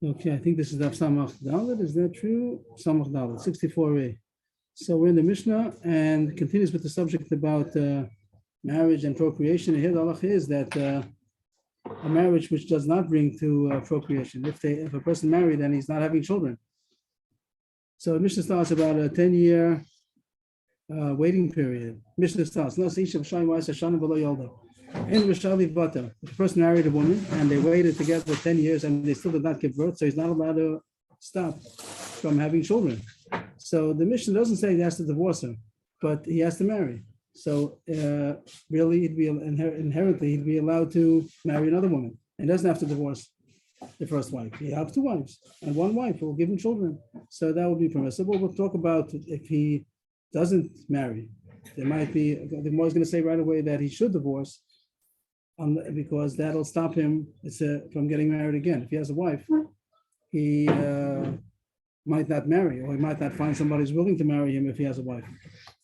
Okay, I think this is Daf Samach Dalet. Is that true? Samach Dalet, 64a. So we're in the Mishnah and continues with the subject about marriage and procreation. And here the halach is that a marriage which does not bring to procreation, if a person married and he's not having children. So the Mishnah starts about a 10-year waiting period. Mishnah starts. If a person married a woman and they waited together 10 years and they still did not give birth, so he's not allowed to stop from having children. So the Mishnah doesn't say he has to divorce her, but he has to marry. So really, he'd be inherently he'd be allowed to marry another woman and doesn't have to divorce the first wife. He has two wives and one wife who will give him children. So that would be permissible. We'll talk about if he doesn't marry. There might be, the Gemara is going to say right away that he should divorce because that'll stop him from getting married again. If he has a wife, he might not marry, or he might not find somebody who's willing to marry him if he has a wife.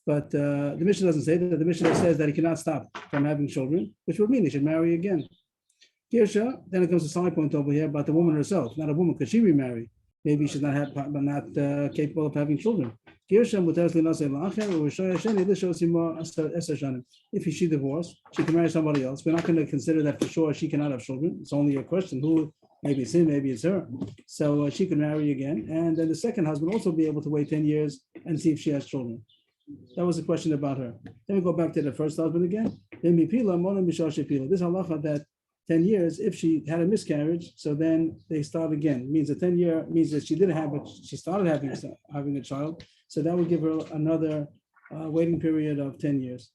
But the Mishnah doesn't say that. The Mishnah says that he cannot stop from having children, which would mean he should marry again. Kirsha, then it comes to side point over here about the woman herself. Not a woman, could she remarry? Maybe she's not capable of having children. If she divorced, she can marry somebody else. We're not going to consider that for sure she cannot have children. It's only a question who, maybe it's him, maybe it's her. So she can marry again. And then the second husband also be able to wait 10 years and see if she has children. That was a question about her. Then we go back to the first husband again. This halacha that 10 years, if she had a miscarriage, so then they start again. It means a 10-year means that she didn't have it, she started having a child. So that would give her another waiting period of 10 years.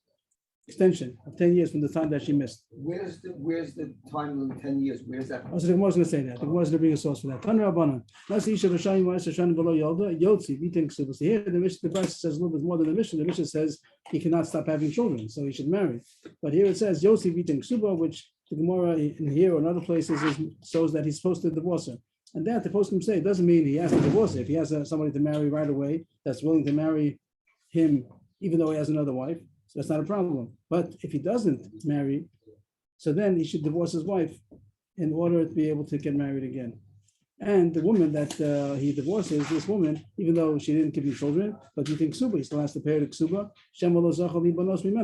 Extension of 10 years from the time that she missed. Where's the time limit? 10 years? Where's that? So the Gemara is going to say that. The Gemara is going to bring a source for that. So here the Braisa says a little bit more than the Mishnah. The Mishnah says he cannot stop having children, so he should marry. But here it says Yossi Vitin Ksuba, which the Gemara in here or in other places shows that he's supposed to divorce her. And that the poskim say it doesn't mean he has to divorce her. If he has somebody to marry right away that's willing to marry him, even though he has another wife, so that's not a problem. But if he doesn't marry, so then he should divorce his wife in order to be able to get married again. And the woman that he divorces, this woman, even though she didn't give him children, but you think ksuba, he still has to pay the ksuba.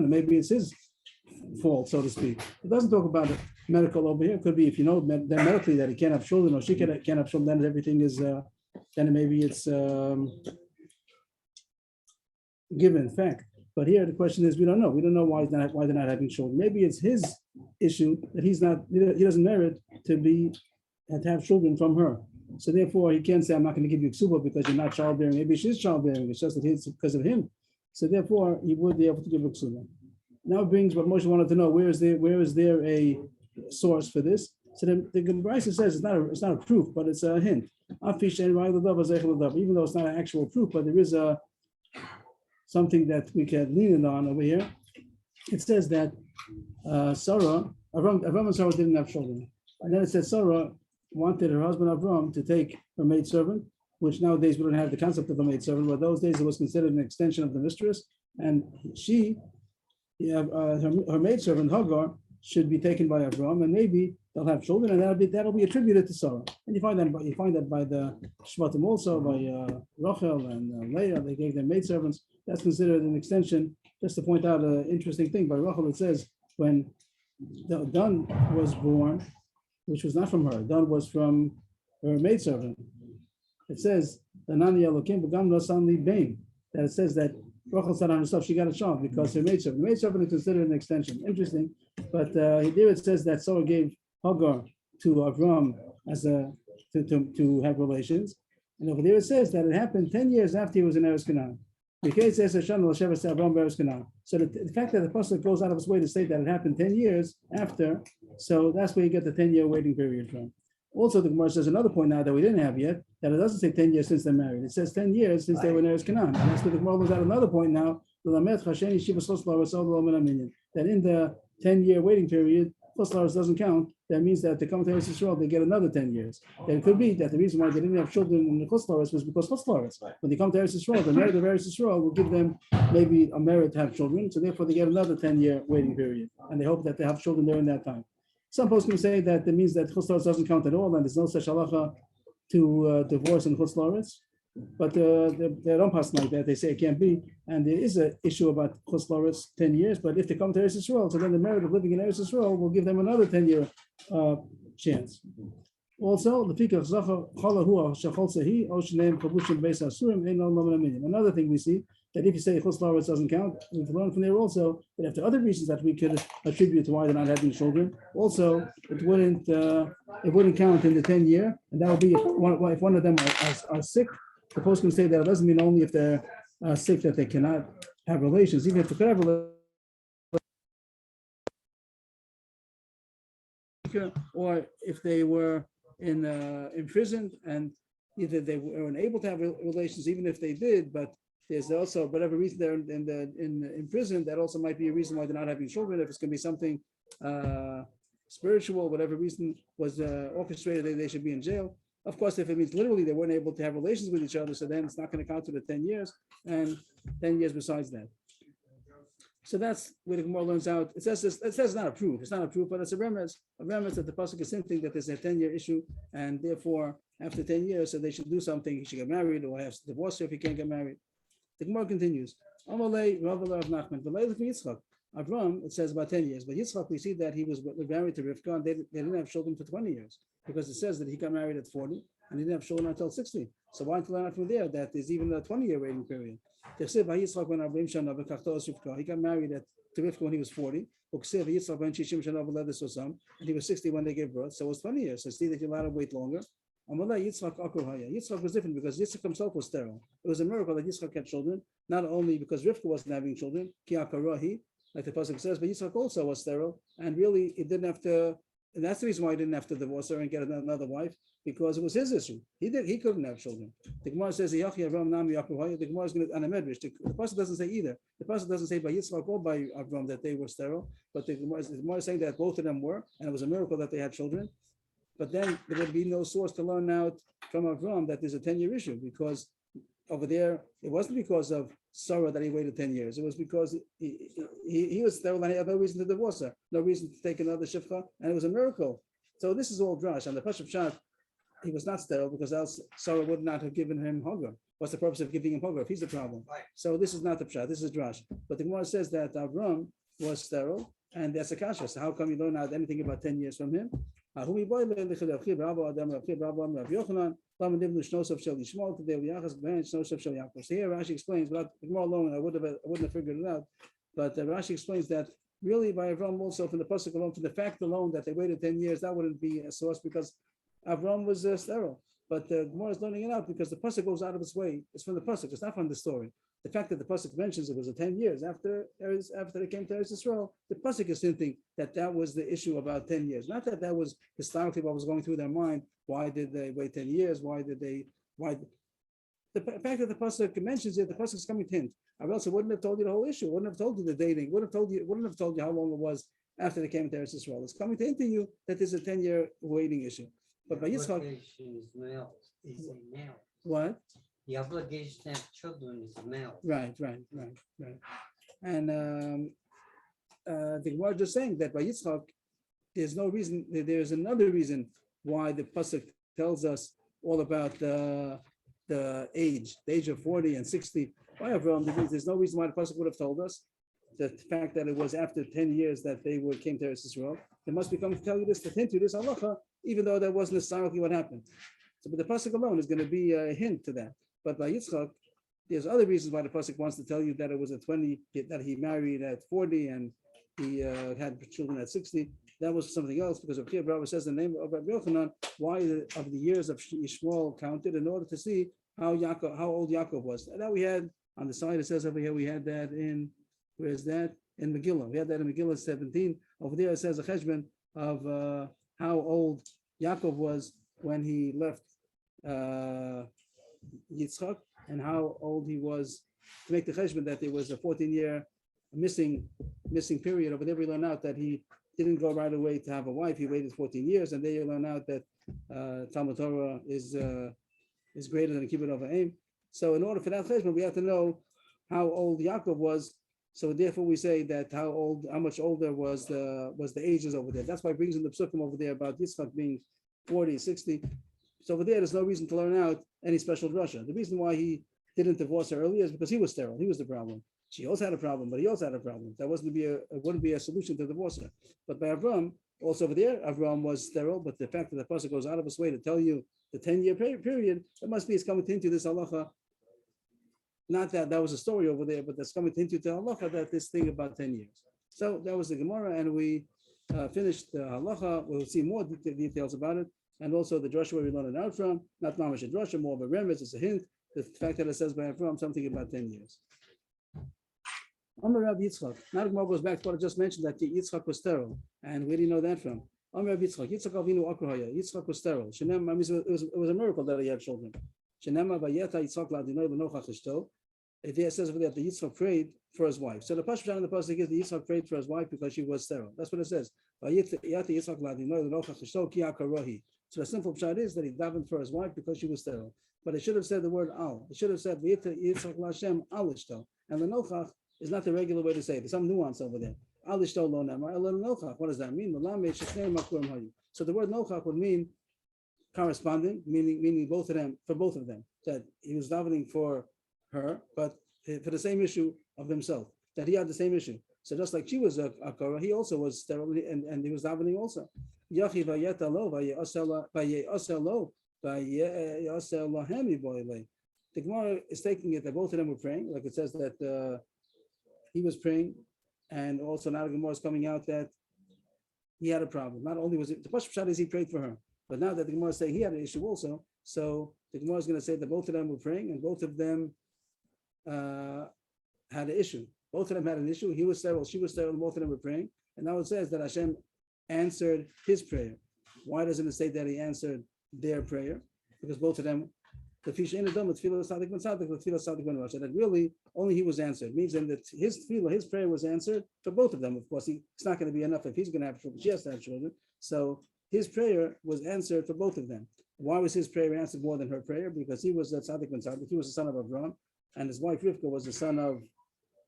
Maybe it's his fault, so to speak. It doesn't talk about it medical over here. It could be if you know then medically that he can't have children or she can't have children, then everything is then maybe it's given fact. But here the question is we don't know. We don't know why they're not having children. Maybe it's his issue that he doesn't merit to have children from her. So therefore he can't say I'm not going to give you ksuba because you're not childbearing. Maybe she's childbearing. It's just that it's because of him. So therefore he would be able to give her ksuba. Now it brings what Moshe wanted to know. Where is there a source for this? So the Braisa says it's not a proof, but it's a hint. Even though it's not an actual proof, but there is something that we can lean on over here. It says that Sarah, Avram and Sarah didn't have children. And then it says Sarah wanted her husband Avram to take her maidservant, which nowadays we don't have the concept of a maidservant, but those days it was considered an extension of the mistress. And her maidservant Hagar should be taken by Avram, and maybe they'll have children, and that'll be attributed to Sarah. And you find that by the Shvatim also, by Rachel and Leah, they gave them maidservants. That's considered an extension. Just to point out an interesting thing, by Rachel it says when Dan was born, which was not from her, Dan was from her maidservant. It says the Nani Elokim Begam Nosani Bain. That it says that Rachel said on herself she got a child because her maidservant. The maidservant is considered an extension. Interesting, but there it says that Sarah gave Hagar to Avram as to have relations, and over there it says that it happened 10 years after he was in Eretz Canaan. So the fact that the pasuk goes out of its way to say that it happened 10 years after, so that's where you get the 10-year waiting period from. Also, the Gemara says another point now that we didn't have yet, that it doesn't say 10 years since they're married. It says 10 years since they were in Eretz Canaan. And that's where the Gemara goes out another point now, that in the 10-year waiting period, Choslarus doesn't count. That means that they come to Eretz Yisrael, they get another 10 years. And it could be that the reason why they didn't have children in the Choslarus was because Choslarus. When they come to Eretz Yisrael, the merit of Eretz Yisrael will give them maybe a merit to have children. So therefore they get another 10-year waiting period. And they hope that they have children during that time. Some folks can say that it means that Choslarus doesn't count at all, and there's no such halacha to divorce in Chutz La'aretz, but they don't pass like that. They say it can't be, and there is an issue about Chutz La'aretz 10 years. But if they come to Eretz Yisrael, so then the merit of living in Eretz Yisrael will give them another 10-year chance. Also, the fikach zachar chalahu shachol sehi o shneim chabushim beis asurim ein lo minyan. Another thing we see that if you say Chutz La'aretz doesn't count, we've learned from there also that if there are other reasons that we could attribute to why they're not having children, also it wouldn't count in the 10-year, and that would be if one of them are sick. The post can say that it doesn't mean only if they're sick that they cannot have relations, even if they could have relations. Or if they were imprisoned and either they were unable to have relations, even if they did, but there's also whatever reason they're in prison, that also might be a reason why they're not having children. If it's going to be something spiritual, whatever reason was orchestrated, they should be in jail. Of course, if it means literally they weren't able to have relations with each other, so then it's not going to count to the 10 years and 10 years besides that. So that's where the Gemara learns out. It says it's not a proof. It's not a proof, but it's a remez that the pasuk is hinting that there's a 10-year issue, and therefore after 10 years, so they should do something. He should get married or have to divorce her if he can't get married. The Gemara continues. Avram, it says about 10 years, but Yitzchak, we see that he was married to Rivka, and they didn't have children for 20 years, because it says that he got married at 40 and he didn't have children until 60. So why to learn out from there that there's even a 20-year waiting period? He got married to Rivka when he was 40, and he was 60 when they gave birth, so it was 20 years. So see that you're allowed to wait longer. Yitzchak was different because Yitzchak himself was sterile. It was a miracle that Yitzchak had children, not only because Rivka wasn't having children, like the pasuk says, but Yitzchak also was sterile, and really he didn't have to. And that's the reason why he didn't have to divorce her and get another wife, because it was his issue. He couldn't have children. The Gemara says the Gemara is going to on a medrash. The pasuk doesn't say either. The pasuk doesn't say by Yitzchak or by Avram that they were sterile, but the Gemara is saying that both of them were, and it was a miracle that they had children. But then there would be no source to learn out from Avram that there's a 10-year issue, because over there it wasn't because of Sarah that he waited 10 years. It was because he was sterile and he had no reason to divorce her, no reason to take another shifcha, and it was a miracle. So this is all drash. And the Pashup Pshat, he was not sterile because else Sarah would not have given him Hagar. What's the purpose of giving him Hagar if he's the problem? Right. So this is not the Pshat, this is drash. But the Gemara says that Avram was sterile, and that's a kasha. So how come you don't know anything about 10 years from him? Here Rashi explains, without the Gemara alone, I wouldn't have figured it out. But Rashi explains that really by Avram also from the pasuk alone, from the fact alone that they waited 10 years, that wouldn't be a source because Avram was sterile. But the Gemara is learning it out because the pasuk goes out of its way. It's from the pasuk. It's not from the story. The fact that the pasuk mentions it was 10 years after they came to Eretz Yisrael, the pasuk is hinting that was the issue about 10 years. Not that was historically what was going through their mind. Why did they wait 10 years? The fact that the pasuk mentions it, the pasuk is coming to hint. Or else it wouldn't have told you the whole issue. Wouldn't have told you the dating. Wouldn't have told you how long it was after they came to Eretz Yisrael. It's coming to hint to you that there's a 10-year waiting issue. But by Yitzchak, what? The obligation to have children is male. Right. And the Gemara just saying that by Yitzchak, there's no reason. There's another reason why the pasuk tells us all about the age of 40 and 60. Why Avram? There's no reason why the pasuk would have told us the fact that it was after 10 years that they came to Eretz Yisrael. They must be coming to tell you this, to hint you this halacha, even though that wasn't necessarily what happened. So, but the pasuk alone is going to be a hint to that. But by Yitzchak, there's other reasons why the pasuk wants to tell you that it was at 20, that he married at 40 and he had children at 60. That was something else because Rabbi Brava says the name of Rabbi Yochanan, why of the years of Yishmael counted in order to see how old Yaakov was. And that we had on the side, it says over here, we had that in, where's that? In Megillah. We had that in Megillah 17. Over there, it says a cheshbon of how old Yaakov was when he left Yitzchak, and how old he was to make the cheshbon that there was a 14-year missing period. Over there, we learn out that he didn't go right away to have a wife. He waited 14 years, and there you learn out that Talmud Torah is greater than a kibbutz of aim. So, in order for that cheshbon, we have to know how old Yaakov was. So, therefore, we say that how much older was the ages over there. That's why it brings in the psukim over there about Yitzchak being 40, 60. So over there's no reason to learn out any special drasha. The reason why he didn't divorce her earlier is because he was sterile. He was the problem. She also had a problem, but he also had a problem. That wouldn't be a solution to divorce her. But by Avram, also over there, Avram was sterile. But the fact that the person goes out of his way to tell you the 10-year period, it must be it's coming into this halacha. Not that was a story over there, but that's coming into the halacha that this thing about 10 years. So that was the Gemara, and we finished the halacha. We'll see more details about it, and also the drasha where we learned it out from. Not mamash a drasha, more of a remez. It's a hint. The fact that it says by Avram something about 10 years. Amar Rabbi Yitzchak. Now the Gemara goes back to what I just mentioned, that Yitzchak was sterile, and where do you know that from? Amar Rabbi Yitzchak. Yitzchak Avinu Akrahaya. Yitzchak was sterile. It was a miracle that he had children. Shenema vayeta Yitzchak ladinoi v'nochach ishto. It says over there that the Yitzchak prayed for his wife. So the Pashut in the pasuk is the Yitzchak prayed for his wife because she was sterile. That's what it says. Vayeta Yitzchak ladinoi v'nochach ishto ki akarohi. So the simple pshat is that he davened for his wife because she was sterile. But it should have said the word al. It should have said vayeta Yitzchak lashem al ishto. And the nochach is not the regular way to say it. There's some nuance over there. Al ishto lo nemar el nochach. What does that mean? So the word nochach would mean corresponding, meaning both of them, for both of them. That he was davening for her, but for the same issue of himself, that he had the same issue. So just like she was a Korah, he also was sterile, and he was davening also. Yachi vayeta lo vayasel lo vayasel. The Gemara is taking it that both of them were praying, like it says that he was praying, and also now the Gemara is coming out that he had a problem. Not only was it the Pashut is he prayed for her, but now that the Gemara is saying he had an issue also, so the Gemara is going to say that both of them were praying, and both of them had an issue. Both of them had an issue. He was sterile, she was sterile, and both of them were praying. And now it says that Hashem answered his prayer. Why doesn't it say that he answered their prayer? Because both of them, the fish in the dome, that really only he was answered. Means then that his prayer was answered for both of them. Of course, it's not going to be enough if he's going to have children. She has to have children. So his prayer was answered for both of them. Why was his prayer answered more than her prayer? Because he was the tzaddik ben tzaddik. He was the son of Abraham, and his wife Rivka was the son of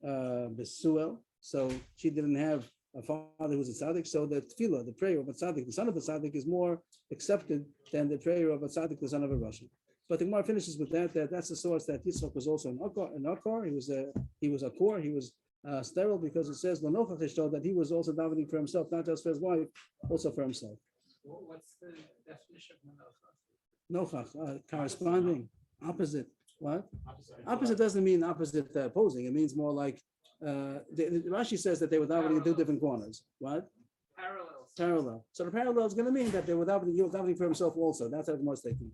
Besuel. So she didn't have a father who was a tzaddik. So the tefillah, the prayer of a tzaddik, the son of a tzaddik, is more accepted than the prayer of a tzaddik, the son of a Russian. But the Gemara finishes with that's the source that Yitzchak was also an akar. He was a kor. He was sterile because it says that he was also davening for himself, not just for his wife, also for himself. What's the definition of Nochach, corresponding, opposite. What? Opposite doesn't mean opposite opposing. It means more like Rashi says that they were davening in two different corners. What? Parallel. So the parallel is going to mean that they were davening. He was davening for himself also. That's how the Gemara is taking.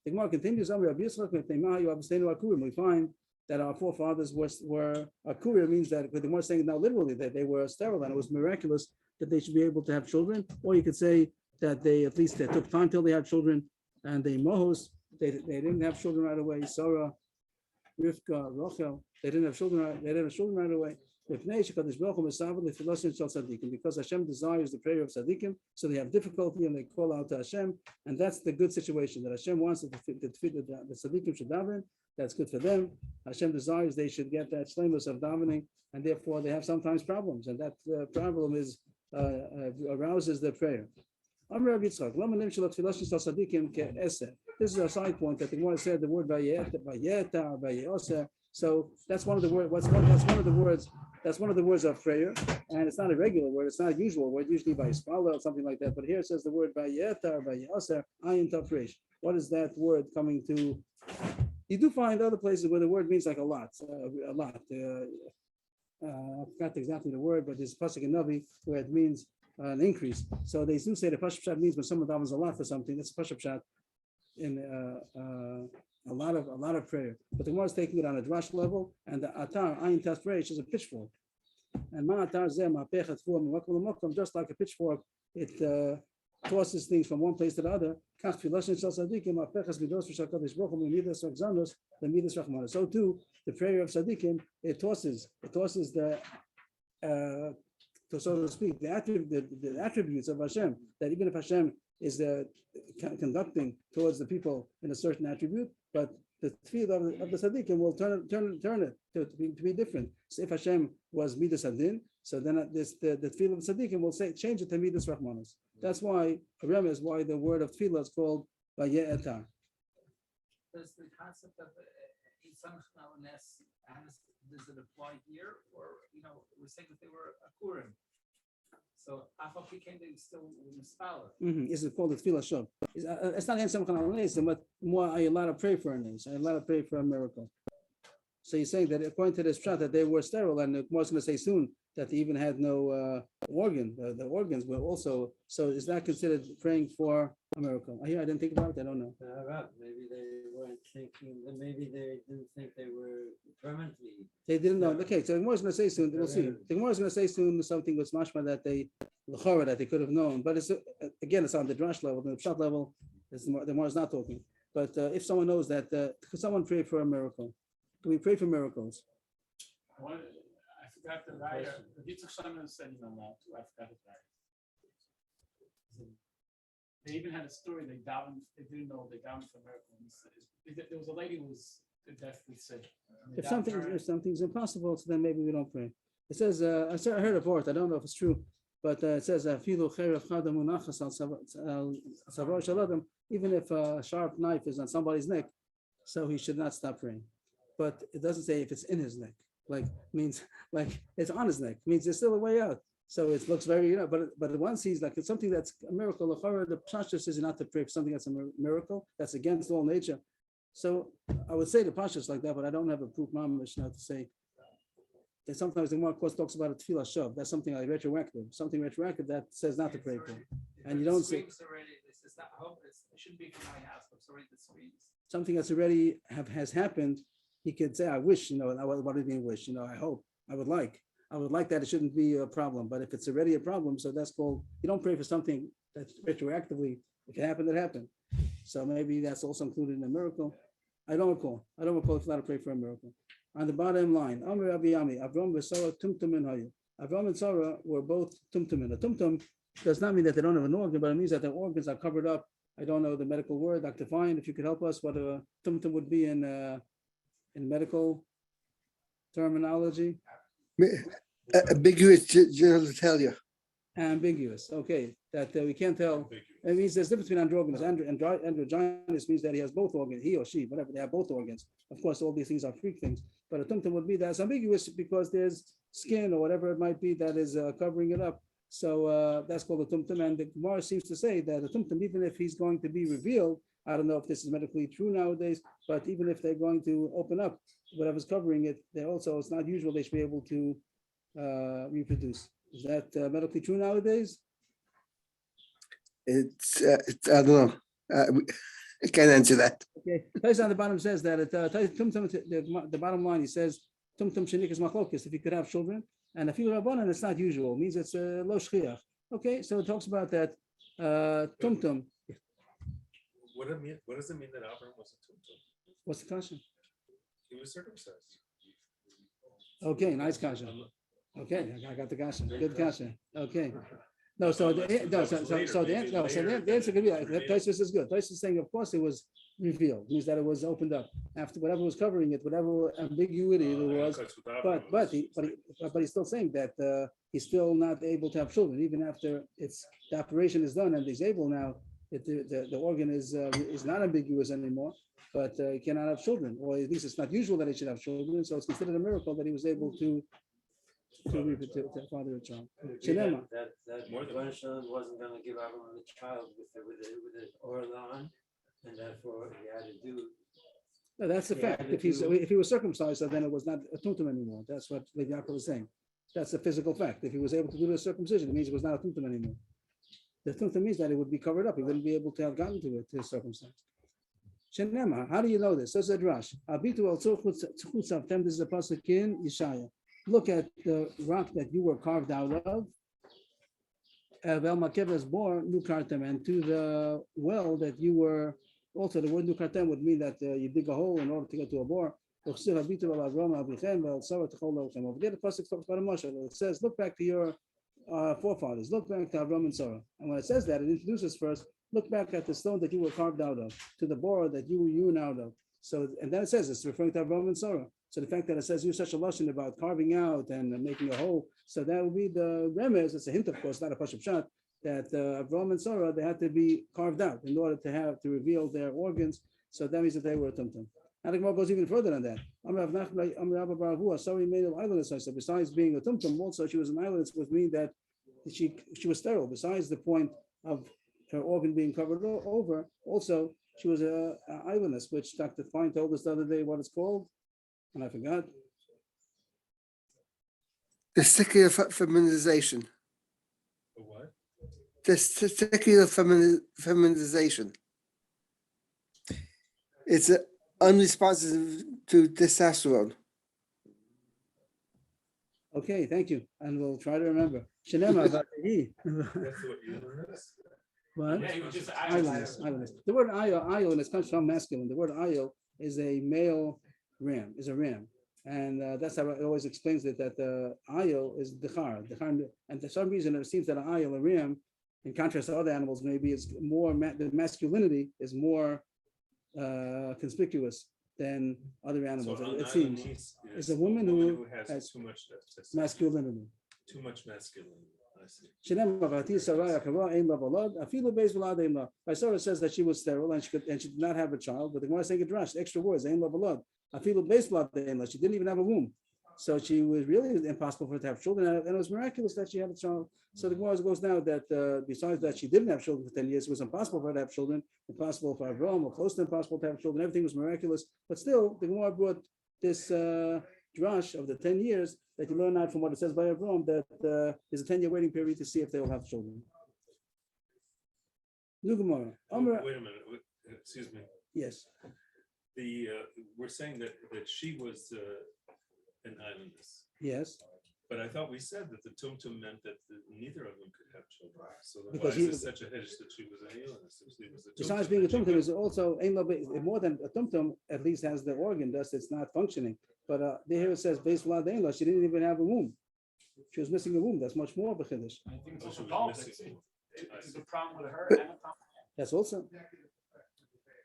The Gemara continues. We find that our forefathers were akuria, means that the Gemara is saying now literally that they were sterile, and it was miraculous that they should be able to have children. Or you could say that they took time till they had children, and they mohos, they didn't have children right away. Sarah, Rivka, Rachel, they didn't have children right away. Because Hashem desires the prayer of tzaddikim, so they have difficulty and they call out to Hashem, and that's the good situation that Hashem wants that the tzaddikim should daven. That's good for them. Hashem desires they should get that shleimus of davening, and therefore they have sometimes problems, and that problem is arouses the prayer. This is a side point that the Gemara said the word vayeta. So that's one of the words. That's one of the words of prayer, and it's not a regular word. It's not a usual word. Usually by spala or something like that. But here it says the word vayeta or vayeser ayin tafresh. What is that word coming to? You do find other places where the word means like a lot. I forgot exactly the word, but there's pasuk in Navi where it means an increase. So they do say the Pashut Pshat means when someone davens a lot for something. That's a Pashut Pshat in a lot of prayer. But the Gemara is taking it on a drash level, and the atar ayin tafresh is a pitchfork. And ma atar zeh ma'pechet fuam makom makom, just like a pitchfork, it tosses things from one place to the other. So too, the prayer of tzaddikim, it tosses the so to speak, the attributes of Hashem, that even if Hashem is conducting towards the people in a certain attribute, but the tefillah of the tzaddikim will turn it to be different. So if Hashem was midas hadin, so then the tefillah of the tzaddikim will change it to midas rachmanos. That's why the word of tefillah is called Vaye'etar. Does the concept of Isamachnalaness, does it apply here? Or, we're saying that they were Akurim. So, Afal Piken, they still misspell it. Is it called the Tefillah Shov? It's not Ansem Chanalanese, but more I allowed to pray for a name. I allowed to pray for a miracle. So you're saying that according to this shot that they were sterile, and the Gemara is going to say soon that they even had no organ. The organs were also. So is that considered praying for a miracle? I didn't think about it. I don't know. Maybe they weren't thinking, maybe they didn't think they were permanently. They didn't know. Okay, so the Gemara is going to say soon. We'll see. The Gemara is going to say soon something was mashma that they could have known. But it's again, it's on the drash level, the pshat level. The Gemara is not talking. But if someone knows that, could someone pray for a miracle? Can we pray for miracles? I forgot the raya. The Yitzchak Shlomo said you're not allowed to. I forgot the raya. They even had a story. They didn't know they davened for a miracle. There was a lady who was deathly sick. If something's impossible, so then maybe we don't pray. It says, I heard a word. I don't know if it's true, but it says, even if a sharp knife is on somebody's neck, so he should not stop praying. But it doesn't say if it's in his neck. Means it's on his neck. Means there's still a way out. So it looks very, but once he's it's something that's a miracle. The Pasha says not to pray for something that's a miracle. That's against all nature. So I would say the Pasha is like that, but I don't have a proof mamash now to say that sometimes the Gemara, of course, talks about a tefillah shov. That's something like retroactive. Something retroactive that says not to pray for. And you don't say. It shouldn't be from my house, but it's already the screens. Something that's already has happened. He could say, I wish, what do you mean wish? I hope, I would like that it shouldn't be a problem. But if it's already a problem, so that's called, you don't pray for something that's retroactively, if it happened, it happened. So maybe that's also included in a miracle. I don't recall if you're allowed to pray for a miracle. On the bottom line, Amr Abiyami, Avram and Sarah, Tumtum Hayu. Avram and Sarah were both Tumtumin. A Tumtum does not mean that they don't have an organ, but it means that their organs are covered up. I don't know the medical word. Dr. Fine, if you could help us, what a Tumtum would be in medical terminology? Ambiguous genitalia. Ambiguous. Okay, that we can't tell. It means there's a difference between androgynous. Androgynous means that he has both organs, he or she, whatever, they have both organs. Of course, all these things are freak things. But a tumtum would be that's ambiguous because there's skin or whatever it might be that is covering it up. So that's called a tumtum. And the Gemara seems to say that a tumtum, even if he's going to be revealed, I don't know if this is medically true nowadays, but even if they're going to open up whatever's covering it, they also, it's not usual they should be able to reproduce. Is that medically true nowadays? It's I don't know. I can't answer that. Okay. Tais on the bottom says that the bottom line, he says, Tumtum shenik is machlokes, if you could have children, and if you have one, and it's not usual, it means it's lo shchiach. Okay, so it talks about that Tumtum. What does it mean that Abraham was a tumtum? What's the kasha? He was circumcised. Okay, nice kasha. Okay, I got the kasha. Good kasha. Okay. No, so the answer could be like Taisus is good. Taisus is saying, of course, it was revealed. It means that it was opened up after whatever was covering it, whatever ambiguity there was. But he's still saying that he's still not able to have children even after the operation is done and he's able now. The organ is not ambiguous anymore, but he cannot have children, or at least it's not usual that he should have children. So it's considered a miracle that he was able to father a child. That Mordechai wasn't going to give Abraham the child with the oil on, and therefore he had to do. No, that's the fact. If he was circumcised, so then it was not a tumtum anymore. That's what Yaakov was saying. That's a physical fact. If he was able to do the circumcision, it means it was not a tumtum anymore. The tumtum means that it would be covered up. He wouldn't be able to have gotten to it to circumcise. Shenema, how do you know this? So said Rash. Abitu al tzurchut. This is a pasuk in Yeshaya. Look at the rock that you were carved out of. Vel Makevas bor nukartem, and to the well that you were. Also, the word nukartem would mean that you dig a hole in order to get to a bore. Over there, the pasuk talks about a mashal. It says, "Look back to your forefathers. Look back to Avram and Sarah." And when it says that, it introduces first. Look back at the stone that you were carved out of, to the bore that you were hewn out of. So, and then it says it's referring to Avram and Sarah. So the fact that it says use such a lashon about carving out and making a hole, so that will be the remez. It's a hint, of course, not a pashup shot, that Avraham and Sarah, they had to be carved out in order to reveal their organs. So that means that they were a tumtum. And the Gemara goes even further than that. Besides being a tumtum, also she was an islandess, which means that she was sterile. Besides the point of her organ being covered over, also she was a islandess, which Dr. Fine told us the other day what it's called, and I forgot. Testicular feminization. The what? Testicular feminization. It's unresponsive to testosterone. Okay, thank you, and we'll try to remember. Shenema v'atehi. That's what you learned? What? Yeah, he was just Islandess. The word islandess comes from masculine. The word ayo is a male ram, is a ram. And that's how it always explains it, that the ayo is dechar. And for some reason, it seems that an ayo, a ram, in contrast to other animals, maybe it's more, the masculinity is more conspicuous than other animals. So It seems. It's a woman who has too much masculinity. Too much masculine. I see. By Sarah says that she was sterile and she did not have a child, but the Gemara is saying a drash, extra words, she didn't even have a womb. So she was really impossible for her to have children, and it was miraculous that she had a child. So the Gemara goes now that besides that she didn't have children for 10 years, it was impossible for her to have children, impossible for Avraham, or close to impossible to have children. Everything was miraculous, but still the Gemara brought this drash of the 10 years that you learn out from what it says by Avraham, that there's a 10-year waiting period to see if they will have children. New Gemara. Wait a minute. Excuse me. Yes. We're saying that she was an islandess, Yes. but I thought we said that the tumtum meant that neither of them could have children. So then Because why is it such a hedge that she was an islandess? If she was a Besides tumtum, being a then she tumtum, could- is also more than a tumtum. At least has the organ, thus it's not functioning. But here it says based on the she didn't even have a womb. She was missing a womb. That's much more of a chiddush. I think it's Oh, also she was both. missing. It's a problem with her and a problem. That's also.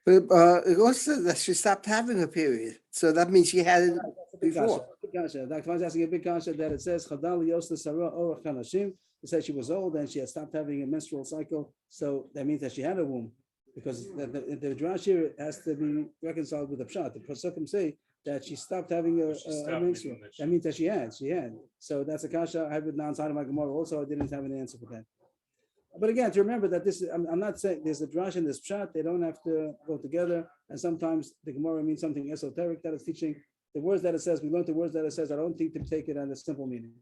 But it also says that she stopped having a period. So that means she had it before. Dr. Fine is asking a big kasha that it says Chadal Yosta Sarah Orach Kanashim. It says she was old and she had stopped having a menstrual cycle. So that means that she had a womb. Because the drash here has to be reconciled with the pshat. The Pasukim say that she stopped having a menstrual. meaning that she- That means that she had. So that's a kasha I have written outside of my Gemara. Also, I didn't have an answer for that. But again, to remember that this is, I'm not saying there's a drash and this pshat, they don't have to go together. And sometimes the Gemara means something esoteric that it's teaching. The words that it says, we learned the words that it says, I don't think to take it on a simple meaning.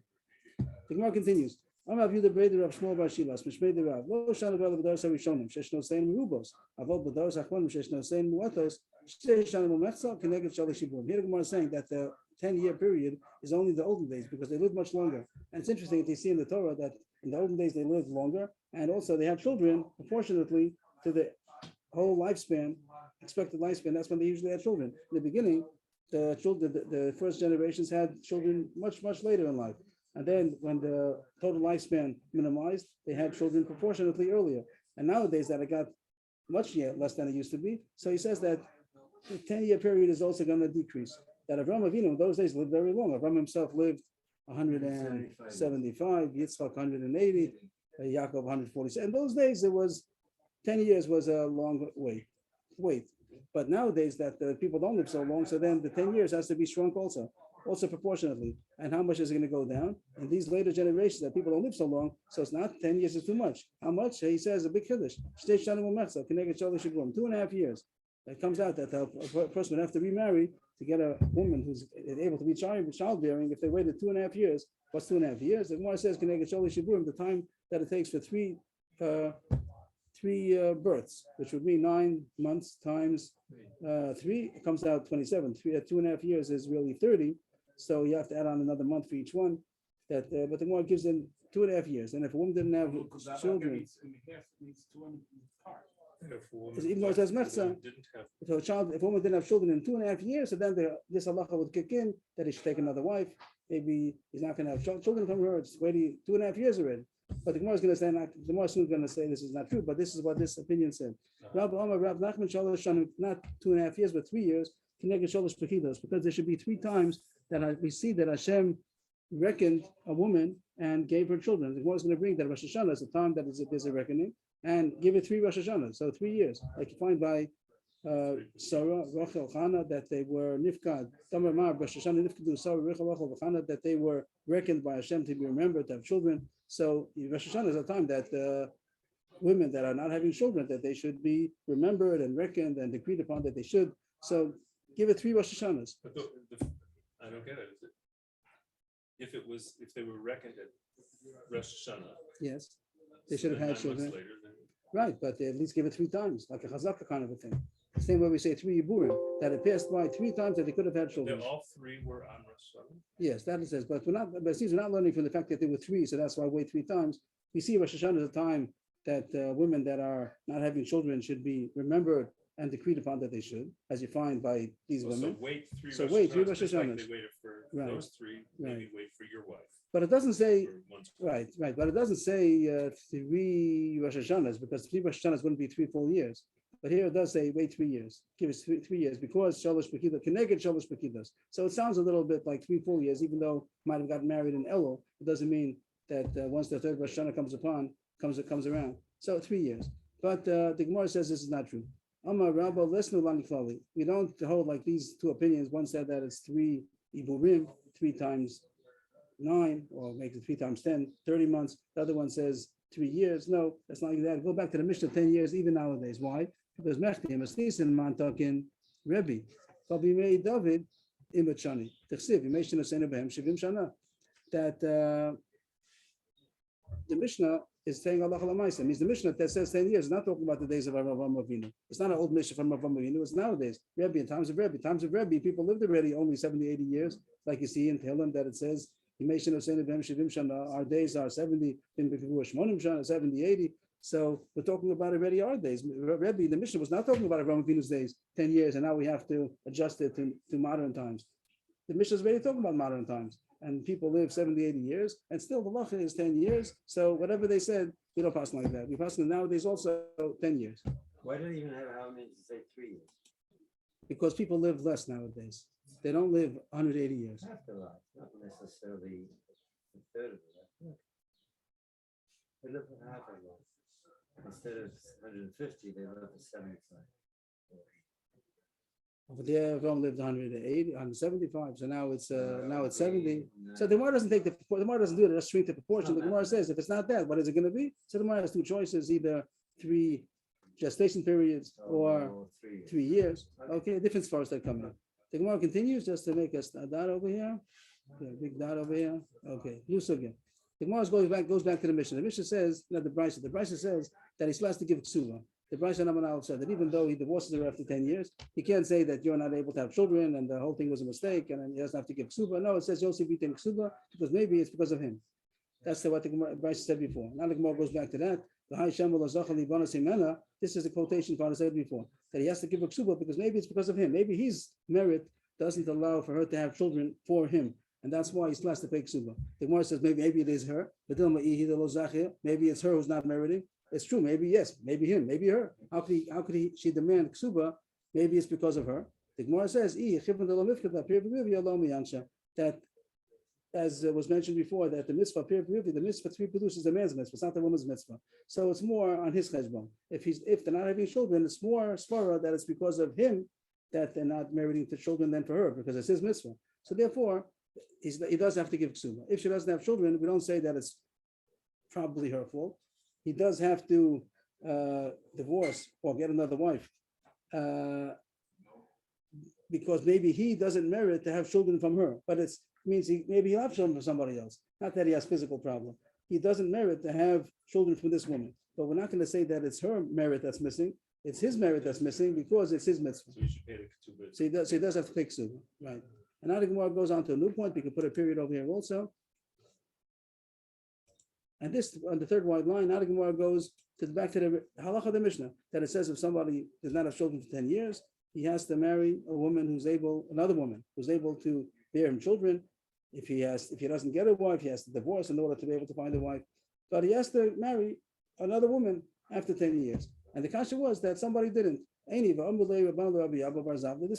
The Gemara continues. I'm of you the brother of Shmuel Bar Shilas, Mishmei the Rav. Lo shana b'el b'dar sarishonim, shesh no sein merubos. Avol b'dar sachmonim, shesh no sein muatos. Shesh shana b'mechza, keneged shalish shibur. Here the Gemara is saying that the 10-year period is only the olden days because they lived much longer. And it's interesting that they see in the Torah that in the olden days they lived longer, and also they have children proportionately to the whole lifespan, expected lifespan. That's when they usually had children. In the beginning, the children, the first generations had children much later in life. And then when the total lifespan minimized, they had children proportionately earlier. And nowadays that it got much less than it used to be. So he says that the 10-year period is also going to decrease. That Avraham Avinu in those days lived very long. Avraham himself lived 175, Yitzchak 180, Yaakov 147. In those days, it was 10 years was a long wait. But nowadays that the people don't live so long, so then the 10 years has to be shrunk also proportionately. And how much is it going to go down? And these later generations that people don't live so long, so it's not 10 years is too much. How much? He says a big chiddush. 2.5 years. It comes out that a person would have to remarry to get a woman who's able to be childbearing. If they waited 2.5 years, what's 2.5 years? The Gemara says the time that it takes for three births, which would mean 9 months times 3, it comes out 27. 2.5 years is really 30. So you have to add on another month for each one. But the Gemara gives them 2.5 years. And if a woman didn't have children, even though it says mechza, if a woman didn't have children in 2.5 years, so then this halacha would kick in that he should take another wife. Maybe he's not going to have children from her. It's waiting 2.5 years already. But the Gemara is going to say, the Gemara is going to say this is not true. But this is what this opinion said. Rav Nachman Shalosh, not 2.5 years, but 3 years. Because there should be 3 times that we see that Hashem reckoned a woman and gave her children. The Gemara is going to bring that Rosh Hashanah is the time that there's a reckoning, and give it 3 Rosh Hashanah, so 3 years, like you find by Sarah, Rachel, Chana, that they were nifkad, Tamar Mar, Rosh Hashanah nifkadu, Sarah, Rachel, Chana, that they were reckoned by Hashem to be remembered, to have children. So Rosh Hashanah is a time that women that are not having children, that they should be remembered and reckoned and agreed upon that they should. So give it 3 Rosh Hashanahs. But I don't get it. If they were reckoned at Rosh Hashanah. Yes, they should have had 9 months children. later, then Right, but they at least give it 3 times, like a chazaka kind of a thing. The same way we say 3 Yiburim, that it passed by 3 times that they could have had children. all 3 were on Rosh Hashanah. Yes, that it says, but it seems we're not learning from the fact that there were 3, so that's why I wait 3 times. We see Rosh Hashanah as a time that women that are not having children should be remembered and decreed upon that they should, as you find by these women. So wait 3 So Rosh wait 3 Hashanahs, Rosh just like Hashanahs. they waited for Right. those 3, maybe Right. wait for your wife. But it doesn't say, for one's right, but it doesn't say 3 Rosh Hashanahs, because 3 Rosh Hashanahs wouldn't be 3 full years. But here it does say wait 3 years, give us 3 years, because Shalosh Pekidah, Keneged Shalosh Pekidas. So it sounds a little bit like 3 full years, even though might have gotten married in Elul. It doesn't mean that once the 3rd Rosh Hashanah comes around. So 3 years. But the Gemara says this is not true. Amar Rabba Lesnu Lani Klali. We don't hold like these 2 opinions. One said that it's 3 Iburim, 3 times 9, or make it 3 times 10, 30 months. The other one says 3 years. No, that's not like that. Go back to the Mishnah 10 years, even nowadays. Why? Because Mechti, Masnisin, Mantakin, Rebbe, Kabimei David, Imachani, Tichsiv, Imation of Senabahem, Shivim Shana. That the Mishnah is saying Allah Alamaisa. Means the Mishnah that says 10 years is not talking about the days of Avraham Avinu. It's not an old Mishnah from Avraham Avinu. It's nowadays. Rebbe, in times of Rebbe. Times of Rebbe, people lived already only 70, 80 years. Like you see in Tehillim that it says, Imation of Senabahem, Shivim Shana. Our days are 70, 70, 80. So we're talking about already our days. Rebbe, the Mishnah was not talking about Avraham Avinu's days, 10 years, and now we have to adjust it to modern times. The Mishnah is already talking about modern times, and people live 70, 80 years, and still the Lacha is 10 years. So whatever they said, we don't pass like that. We pass nowadays also 10 years. Why don't you even have how many to say 3 years? Because people live less nowadays. They don't live 180 years. Half the life, not necessarily a third of the life. They live for half of life. Instead of 150, they live for 75. But the Avraham lived 180, 175. So now it's 70. So the Gemara doesn't take the Gemara doesn't do it. It just shrink the proportion. The Gemara says if it's not that, what is it going to be? So the Gemara has 2 choices: either 3 gestation periods or 3 years. Okay, different stars that come in. The Gemara continues just to make us a dot over here. Yeah, big dot over here. Okay, loose again. The Gemara goes back to the Mishnah. The Mishnah says, the Brisa says that he's supposed to give ksuva. The Brisa Namanal said that even though he divorces her after 10 years, he can't say that you're not able to have children and the whole thing was a mistake and then he doesn't have to give ksuva. No, it says Yosef Yitin ksuva because maybe it's because of him. That's what the Brisa said before. Now the Gemara goes back to that. This is the quotation Father said before, that he has to give a ksuba because maybe it's because of him. Maybe his merit doesn't allow for her to have children for him. And that's why he's blessed to pay ksuba. The Gemara says maybe it is her. Maybe it's her who's not meriting. It's true. Maybe yes. Maybe him. Maybe her. How could she demand ksuba? Maybe it's because of her. The Gemara says that, as was mentioned before, that the mitzvah to reproduce is a man's mitzvah. It's not the woman's mitzvah. So it's more on his cheshbon. If they're not having children, it's more svara that it's because of him that they're not meriting the children than for her because it's his mitzvah. So therefore, he does have to give ksuba. If she doesn't have children, we don't say that it's probably her fault. He does have to divorce or get another wife because maybe he doesn't merit to have children from her. But it means maybe he'll have children from somebody else. Not that he has physical problem. He doesn't merit to have children from this woman. But we're not going to say that it's her merit that's missing. It's his merit that's missing because it's his mitzvah. So you should pay the ketubah. So he does have to pay ksuba, right? And now the Gemara goes on to a new point. We can put a period over here also. And this, on the 3rd wide line, now the Gemara goes back to the halacha of the Mishnah, that it says if somebody does not have children for 10 years, he has to marry another woman who's able to bear him children. If he doesn't get a wife, he has to divorce in order to be able to find a wife. But he has to marry another woman after 10 years. And the kasha was that somebody didn't. This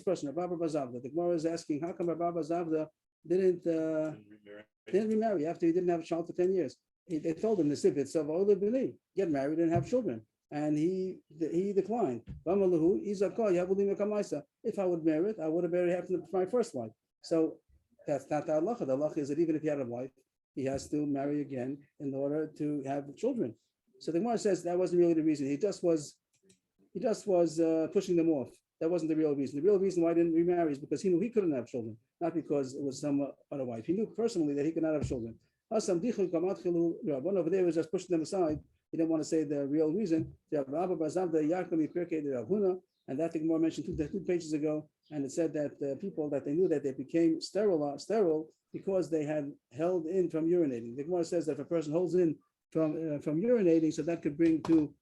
person, Rabbi Bar Zavda, the Gemara is asking, how come Rabbi Bar Zavda didn't remarry. didn't remarry after he didn't have a child for 10 years. They told him the sivits of Ola B'ni, get married and have children. And he declined. If I would marry it, I would have married after my first wife. So that's not the halacha. The halacha is that even if he had a wife, he has to marry again in order to have children. So the Gemara says that wasn't really the reason. He just was pushing them off. That wasn't the real reason. The real reason why he didn't remarry is because he knew he couldn't have children, not because it was some other wife. He knew personally that he could not have children. One over there was just pushing them aside. He didn't want to say the real reason. And that the Gemara mentioned two pages ago, and it said that people that they knew that they became sterile because they had held in from urinating. The Gemara says that if a person holds in from urinating, so that could bring to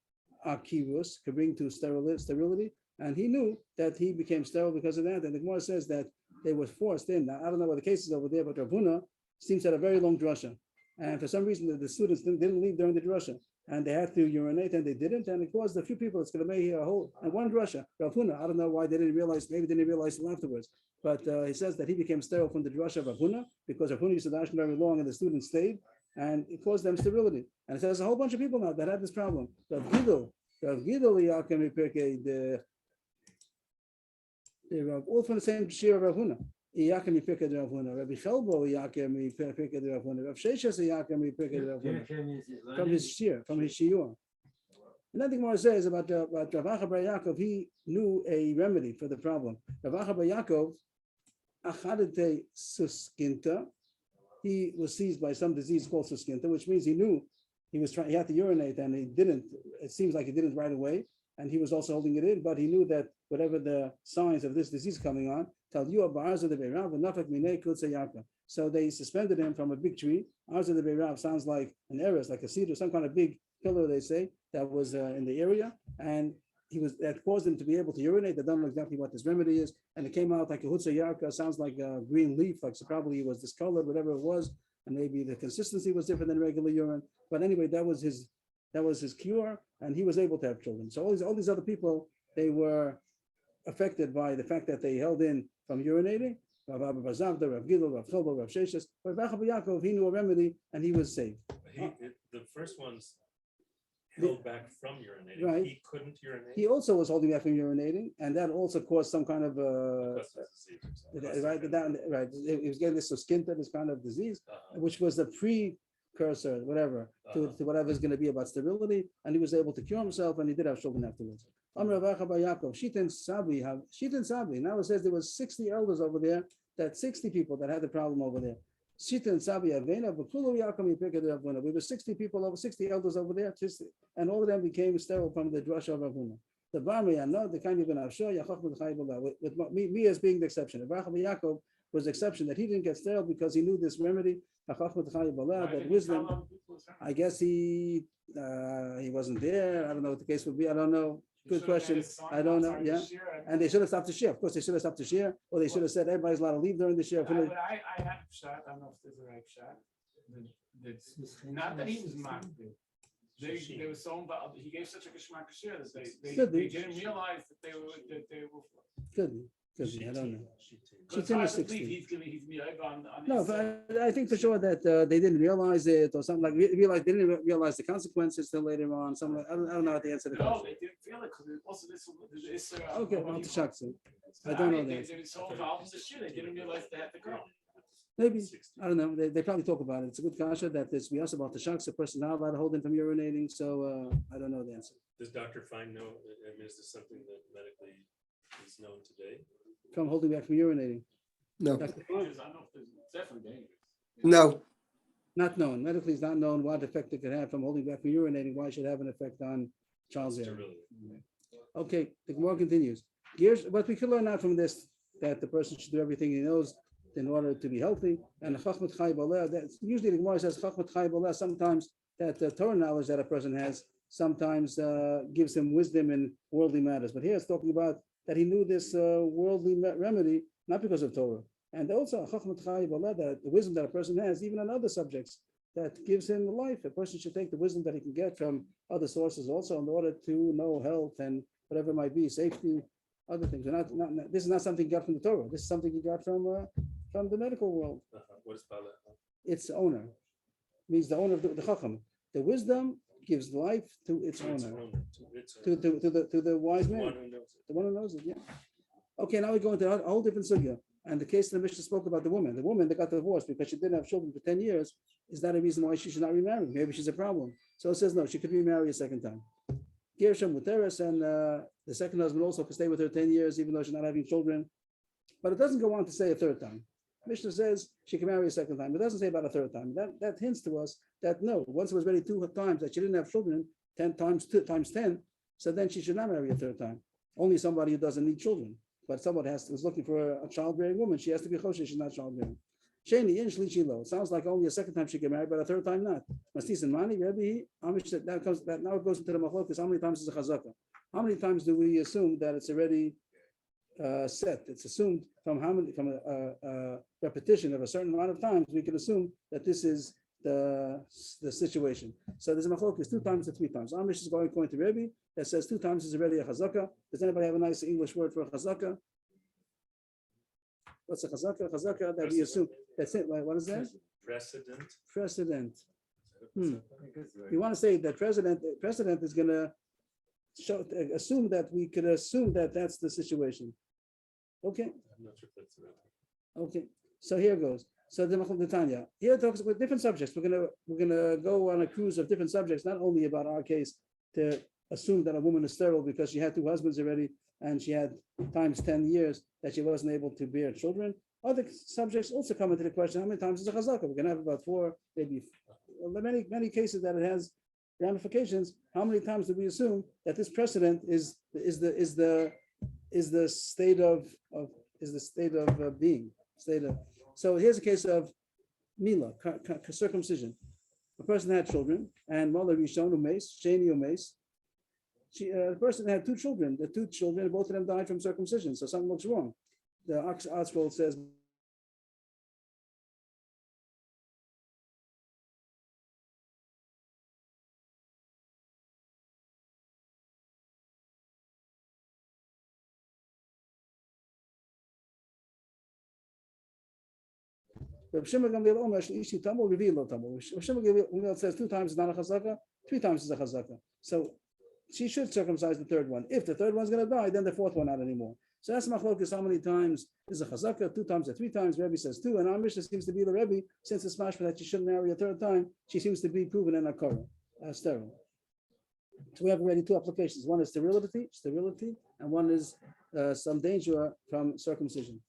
akirus, could bring to sterility. And he knew that he became sterile because of that. And the Gemara says that they were forced in. Now, I don't know what the case is over there, but Rav Huna seems to have a very long drasha. And for some reason, the students didn't leave during the drasha. And they had to urinate, and they didn't. And it caused a few people, it's going to make here a whole, and one drasha, Rav Huna, I don't know why they didn't realize, maybe they didn't realize it afterwards. But he says that he became sterile from the drasha of Rav Huna, because Rav Huna used to dash very long, and the students stayed, and it caused them sterility. And it says a whole bunch of people now that had this problem. Rav Gidol, all from the same shir of Rav Huna. Iyakem Yipikad Rav Huna. Rabbi Chelbo Iyakem Yipikad Rav Huna. Rav Sheshes Iyakem Yipikad Rav Huna. From his shir, from his shiur. Another thing more says about Rav Acha bar Yaakov, he knew a remedy for the problem. Rav Acha bar Yaakov, Achadete Suskinta, he was seized by some disease called Suskinta, which means he knew he had to urinate and he didn't. It seems like he didn't right away. And he was also holding it in, but he knew that whatever the signs of this disease coming on, so they suspended him from a big tree. Arza de Beirav sounds like an eres, like a cedar, some kind of big pillar, they say, that was in the area. And that caused him to be able to urinate. They don't know exactly what this remedy is. And it came out like a hutza yarka, sounds like a green leaf, like so probably it was discolored, whatever it was. And maybe the consistency was different than regular urine. But anyway, that was his cure, and he was able to have children. So all these other people, they were affected by the fact that they held in from urinating. Rav Abba bar Zavda, Rav Gidol, Rav Chelbo, Rav Sheshes. But Rav Acha bar Yaakov, he knew a remedy, and he was saved. The first ones held back from urinating. Right. He couldn't urinate. He also was holding back from urinating, and that also caused some kind of right. He was getting this skinta, this kind of disease, which was the precursor, whatever, to whatever is going to be about sterility, and he was able to cure himself, and he did have children afterwards. Rav Acha bar Yaakov, Shitin Sabi. Now it says there was 60 elders over there, that 60 people that had the problem over there. Shitin Sabi Avena, Bakulu Yaakov Yipikad Rav Huna. We were 60 people, over 60 elders over there, and all of them became sterile from the drasha of Rav Huna. The Barmi, I know the kind you're going to show, with me as being the exception. Rav Acha bar Yaakov was the exception, that he didn't get sterile because he knew this remedy, that wisdom. I guess he wasn't there. I don't know what the case would be. I don't know. Good question. I don't know. Yeah. And they should have stopped the share. Of course, they should have stopped the share, or they should have said everybody's allowed to leave during the share. I have a shot. I don't know if there's a right shot. Not that he was mocked. They were so involved. He gave such a geschmack share that they didn't realize that they were. Could be. I don't know. She's in the 60s. No, but I think for sure that they didn't realize it, or something like they didn't realize the consequences till later on. Something I don't know what the answer to the question. No, they didn't feel it because also this. Okay, well, to shock you. I don't know that. They were so involved in the shit, they didn't realize they had to go. Maybe, I don't know. They probably talk about it. It's a good kasha that this we also about the shocks. A person not allowed to hold in from urinating. So I don't know the answer. Does Dr. Fine know? I mean, is this something that medically is known today? From holding back from urinating. No. Definitely dangerous. No. Not known. Medically, it's not known what effect it could have from holding back from urinating. Why it should have an effect on child's hair? Okay, the Gemara continues. Here's what we can learn out from this: that the person should do everything he knows in order to be healthy. And chachmat chai b'aleh. Usually, the Gemara says chachmat chai b'aleh. Sometimes that the Torah knowledge that a person has sometimes gives him wisdom in worldly matters. But here it's talking about that he knew this worldly remedy, not because of Torah. And also, that the wisdom that a person has, even on other subjects, that gives him life. A person should take the wisdom that he can get from other sources also in order to know health and whatever it might be, safety, other things. This is not something he got from the Torah. This is something he got from from the medical world. What is Bala? Its owner means the owner of the Chacham. The wisdom gives life to its owner, to the wise The man, one who knows it. the one who knows it. Yeah. Okay, now we go into a whole different sugya. And the case the Mishnah spoke about the woman that got divorced because she didn't have children for 10 years, is that a reason why she should not remarry? Maybe she's a problem. So it says no, she could remarry a second time. Gershom Muteris, and the second husband also could stay with her 10 years, even though she's not having children. But it doesn't go on to say a third time. Mishnah says she can marry a second time. It doesn't say about a third time. That hints to us that no, once it was ready 2 times that she didn't have children, 10 times 2 times 10, so then she should not marry a third time. Only somebody who doesn't need children. But someone is looking for a childbearing woman. She has to be choshesh, she's not childbearing. Sheni in shlishi lo. It sounds like only a second time she can marry, but a third time not. Mastis and mani, Rebbe, that now it goes into the machlokas. How many times is a chazaka? How many times do we assume that it's already set? It's assumed from a repetition of a certain amount of times. We can assume that this is the situation. So there's a machlokas 2 times to 3 times. Amish is going to Rebbe that says 2 times is already a chazaka. Does anybody have a nice English word for a chazaka? What's a chazaka? Chazaka that we assume. That's it. What is that? Precedent. Precedent. Hmm. You want to say that precedent is going to assume that we could assume that that's the situation. Okay. I'm not sure if that's right. Okay. So here goes. So the Tanya here talks with different subjects. We're gonna go on a cruise of different subjects, not only about our case to assume that a woman is sterile because she had 2 husbands already and she had times 10 years that she wasn't able to bear children. Other subjects also come into the question: how many times is a chazaka? We're gonna have about 4, maybe many cases that it has ramifications. How many times do we assume that this precedent is the state of being? So here's a case of Mila, circumcision. A person had children, and Mala Rishon Umes, Sheni Umes. The person had 2 children. The 2 children, both of them died from circumcision. So something looks wrong. The Art Scroll says Reb Shimon Gamliel Omer Ishi Tamul Reveal Lo Tamul. Reb Shimon Gamliel says 2 times is not a chazaka, 3 times is a chazaka. So she should circumcise the 3rd one. If the 3rd one's going to die, then the 4th one not anymore. So that's machlokas. How many times is a chazaka? 2 times or 3 times? Rebbe says 2, and our Mishnah seems to be the Rebbe, since it's mashma that she shouldn't marry a 3rd time. She seems to be proven in a korah, sterile. So we have already 2 applications. One is sterility, and one is some danger from circumcision.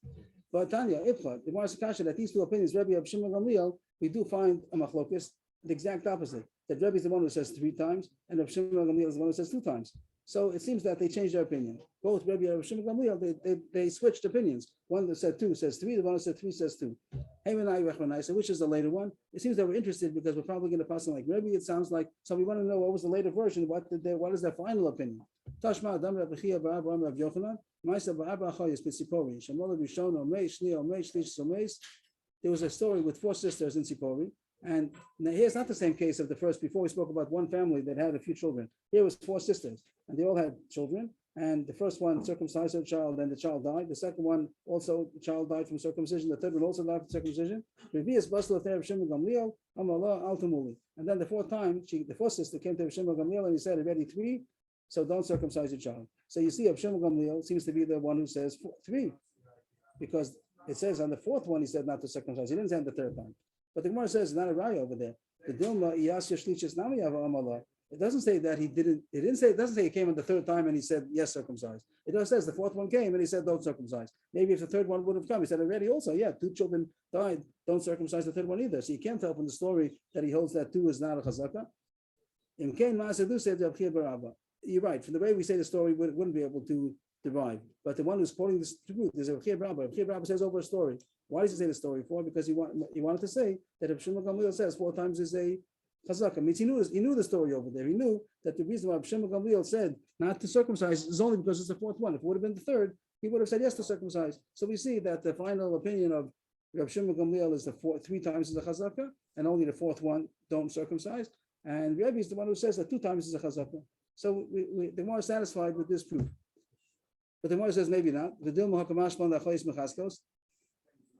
But Tanya, Ifcha, the Gemara Kasha, that these 2 opinions, Rebbe of Shimon Gamliel, we do find a machlokas, the exact opposite. That Rebbe is the one who says 3 times, and Reb Shimon Gamliel is the one who says 2 times. So it seems that they changed their opinion. Both Rebbe and Reb Shimon Gamliel, they switched opinions. One that said 2 says 3, the one that said 3 says 2. So which is the later one? It seems that we're interested because we're probably going to pass on like Rebbe. It sounds like, so we want to know what was the later version. What is their final opinion? Tashma Adam Reb Chia Ba'ab Reb Yochanan. There was a story with 4 sisters in Sipori, and now here's not the same case of the first. Before we spoke about one family that had a few children. Here was 4 sisters, and they all had children. And the first one circumcised her child, and the child died. The second one also, the child died from circumcision. The third one also died from circumcision. And then the 4th time, the 4th sister came to Shimon Gamliel and he said, "Already 3, so don't circumcise your child." So you see, Shimon Gamliel seems to be the one who says 3, because it says on the 4th one he said not to circumcise. He didn't say on the 3rd time. But the Gemara says it's not a raya over there. The Dilma Iyasya Shlichis Nami Yava Amala. It doesn't say that he didn't. It doesn't say he came on the 3rd time and he said yes, circumcise. It just says the 4th one came and he said don't circumcise. Maybe if the 3rd one would have come, he said already also 2 children died. Don't circumcise the 3rd one either. So you can't tell from the story that he holds that 2 is not a chazaka. You're right. From the way we say the story, we wouldn't be able to derive. But the one who's quoting this truth is Reb Chia Bar Abba. Reb Chia Bar Abba says over a story. Why does he say the story for? Because he wanted to say that if Shimon Gamliel says 4 times is a chazaka, means he knew the story over there. He knew that the reason why Shimon Gamliel said not to circumcise is only because it's the 4th one. If it would have been the 3rd, he would have said yes to circumcise. So we see that the final opinion of Reb Shimon Gamliel is 3 times is a chazaka, and only the 4th one don't circumcise. And Rebbe is the one who says that 2 times is a chazaka. So they're more satisfied with this proof. But the Gemara says maybe not. The Dilma Hakamash Ban Lachois Mechaskos.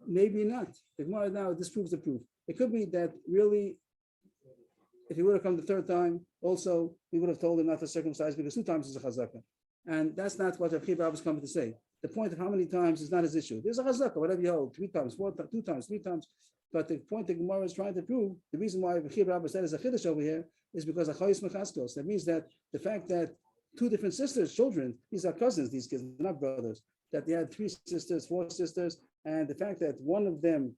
Maybe not. The Gemara now disproves the proof. It could be that really, if he would have come the third time, also we would have told him not to circumcise because 2 times is a chazaka, and that's not what Rav Chiya was coming to say. The point of how many times is not his issue. There's a chazaka, whatever you hold, 3 times, 4 times, 2 times, 3 times. But the point the Gemara is trying to prove, the reason why Rav Chiya said is a chiddush over here is because of chayis mechaskos. That means that the fact that 2 different sisters, children, these are cousins, these kids, they're not brothers, that they had 3 sisters, 4 sisters, and the fact that one of them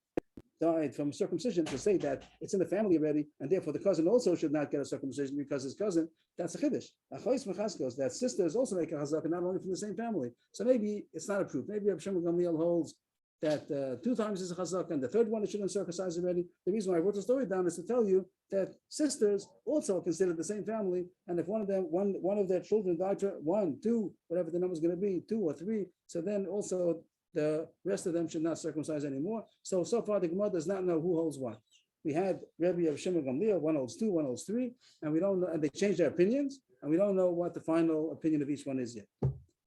died from circumcision to say that it's in the family already, and therefore the cousin also should not get a circumcision because his cousin, that's a chiddush. Achayis mechaskos, that sisters also make a chazaka, not only from the same family. So maybe it's not a proof. Maybe Rav Shimon Gamliel holds that 2 times is a chazaka, and the third one it shouldn't circumcise already. The reason why I wrote the story down is to tell you that sisters also are considered the same family, and if one of them, one of their children died, 1, 2, whatever the number is going to be, 2 or 3, so then also the rest of them should not circumcise anymore. So far the Gemara does not know who holds what. We had Rebbe of Shimon Gamliel, 1 holds 2, 1 holds 3, and we don't know, and they changed their opinions, and we don't know what the final opinion of each one is yet.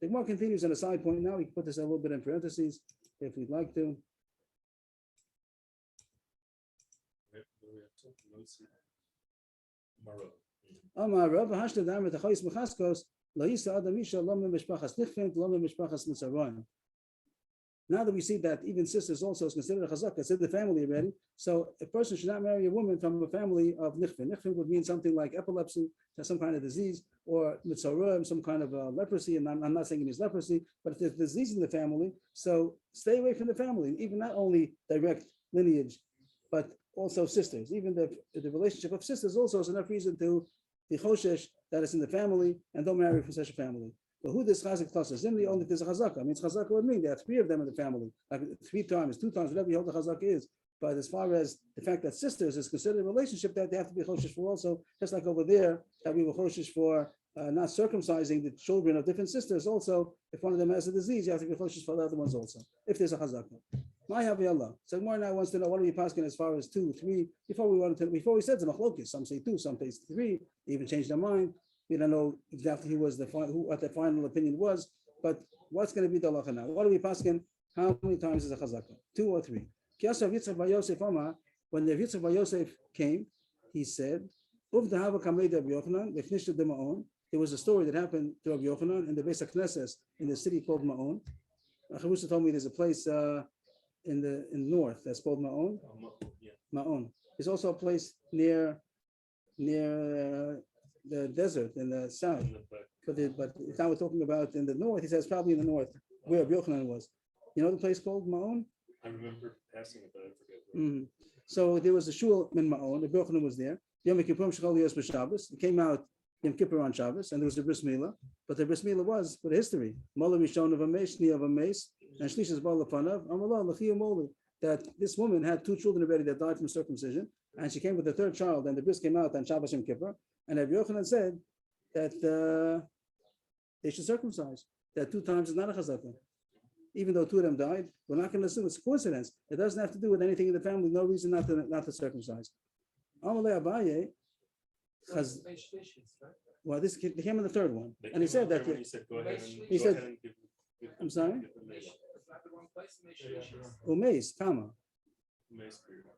The Gemara continues on a side point now. We can put this a little bit in parentheses if we'd like to. Amar Rav Hashda Damer Tachayis Mechaskos Laisa Adamisha Lama Mishpachas Nichfin Lama Mishpachas Mitzarayim. Now that we see that even sisters also is considered a chazaka, it's in the family already. So a person should not marry a woman from a family of nichfin. Nichfin would mean something like epilepsy, some kind of disease, or mitzarayim, some kind of leprosy. And I'm not saying it means leprosy, but if there's disease in the family, so stay away from the family. Even not only direct lineage, but also sisters. Even the relationship of sisters also is enough reason to be choshesh that it's in the family and don't marry from such a family. But who this chazik tosses? Only if there's a chazaka. I mean, chazaka would mean there are 3 of them in the family, like 3 times, 2 times, whatever you hold the chazaka is. But as far as the fact that sisters is considered a relationship that they have to be choshesh for also, just like over there that we were choshesh for not circumcising the children of different sisters. Also, if one of them has a disease, you have to be choshesh for the other ones also. If there's a chazaka. My havi Allah. So more now wants to know what are we pasking as far as 2, 3. Before we said the machlokes, some say 2, some say 3. They even changed their mind. We don't know exactly what the final opinion was, but what's going to be the halacha now? What are we pasking? How many times is a chazaka? 2 or 3? When the Yitzchak Bar Yosef came, he said, there was a story that happened to Rabbi Yochanan in the Beis HaKnesses in the city called Ma'on. Chavrusa told me there's a place in the north that's called Ma'on. Ma'on. There's also a place near the desert in the south, but now we're talking about in the north. He says probably in the north where Rabbi Yochanan was. You know the place called Ma'on? I remember passing it, but I forget. So there was a shul in Ma'on. Rabbi Yochanan was there. Yom Kippurim Shechol Yos B'Shabbos. It came out Yom Kippur on Shabbos, and there was a bris milah. But the bris milah was with history. Mola Rishon of a meis, Shni of a meis, and Shlishas Bar Lefanav. Amalah L'chiyah Moli. That this woman had 2 children already that died from circumcision, and she came with the 3rd child, and the bris came out on Shabbos Yom Kippur. And Rabbi Yochanan said that they should circumcise. That 2 times is not a chazaka. Even though 2 of them died, we're not going to assume it's a coincidence. It doesn't have to do with anything in the family. No reason not to circumcise. Amalei Abaye. Well, this came in the 3rd one, and he said that. He said, go ahead and, He go said, ahead and give I'm sorry? the Umeis, kama.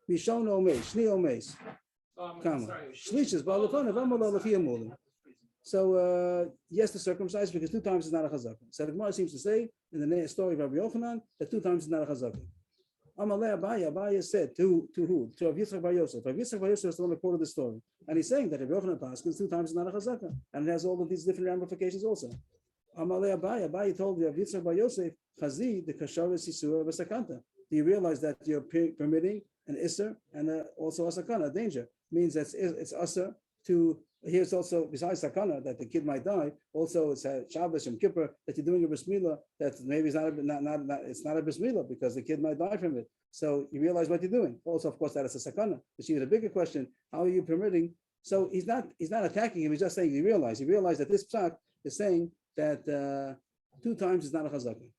Rishon Umeis, Shni Umeis. Kama. Shlishas Bar Lefanav, Amalah L'chiyah Moli. So yes, to circumcise because 2 times is not a chazaka. So the Gemara seems to say in the story of Rabbi Yochanan that 2 times is not a chazaka. Amalei Abaye said to who? To Rav Yitzchak Bar Yosef. Rav Yitzchak Bar Yosef is the one who quoted the story, and he's saying that Rabbi Yochanan paskins 2 times is not a chazaka, and it has all of these different ramifications also. Amalei Abaye told Rav Yitzchak Bar Yosef, Chazi the kasharis isur v'sakanta. Do you realize that you're permitting an isser and also a sakana, a danger? Means that it's usher to. Here's also, besides sakana, that the kid might die, also it's a Shabbos Yom Kippur, that you're doing a bris milah, that maybe it's not a bris milah because the kid might die from it. So you realize what you're doing. Also, of course, that is a sakana. But even a bigger question, how are you permitting? So he's not attacking him, he's just saying he realized that this psak is saying that 2 times is not a chazaka.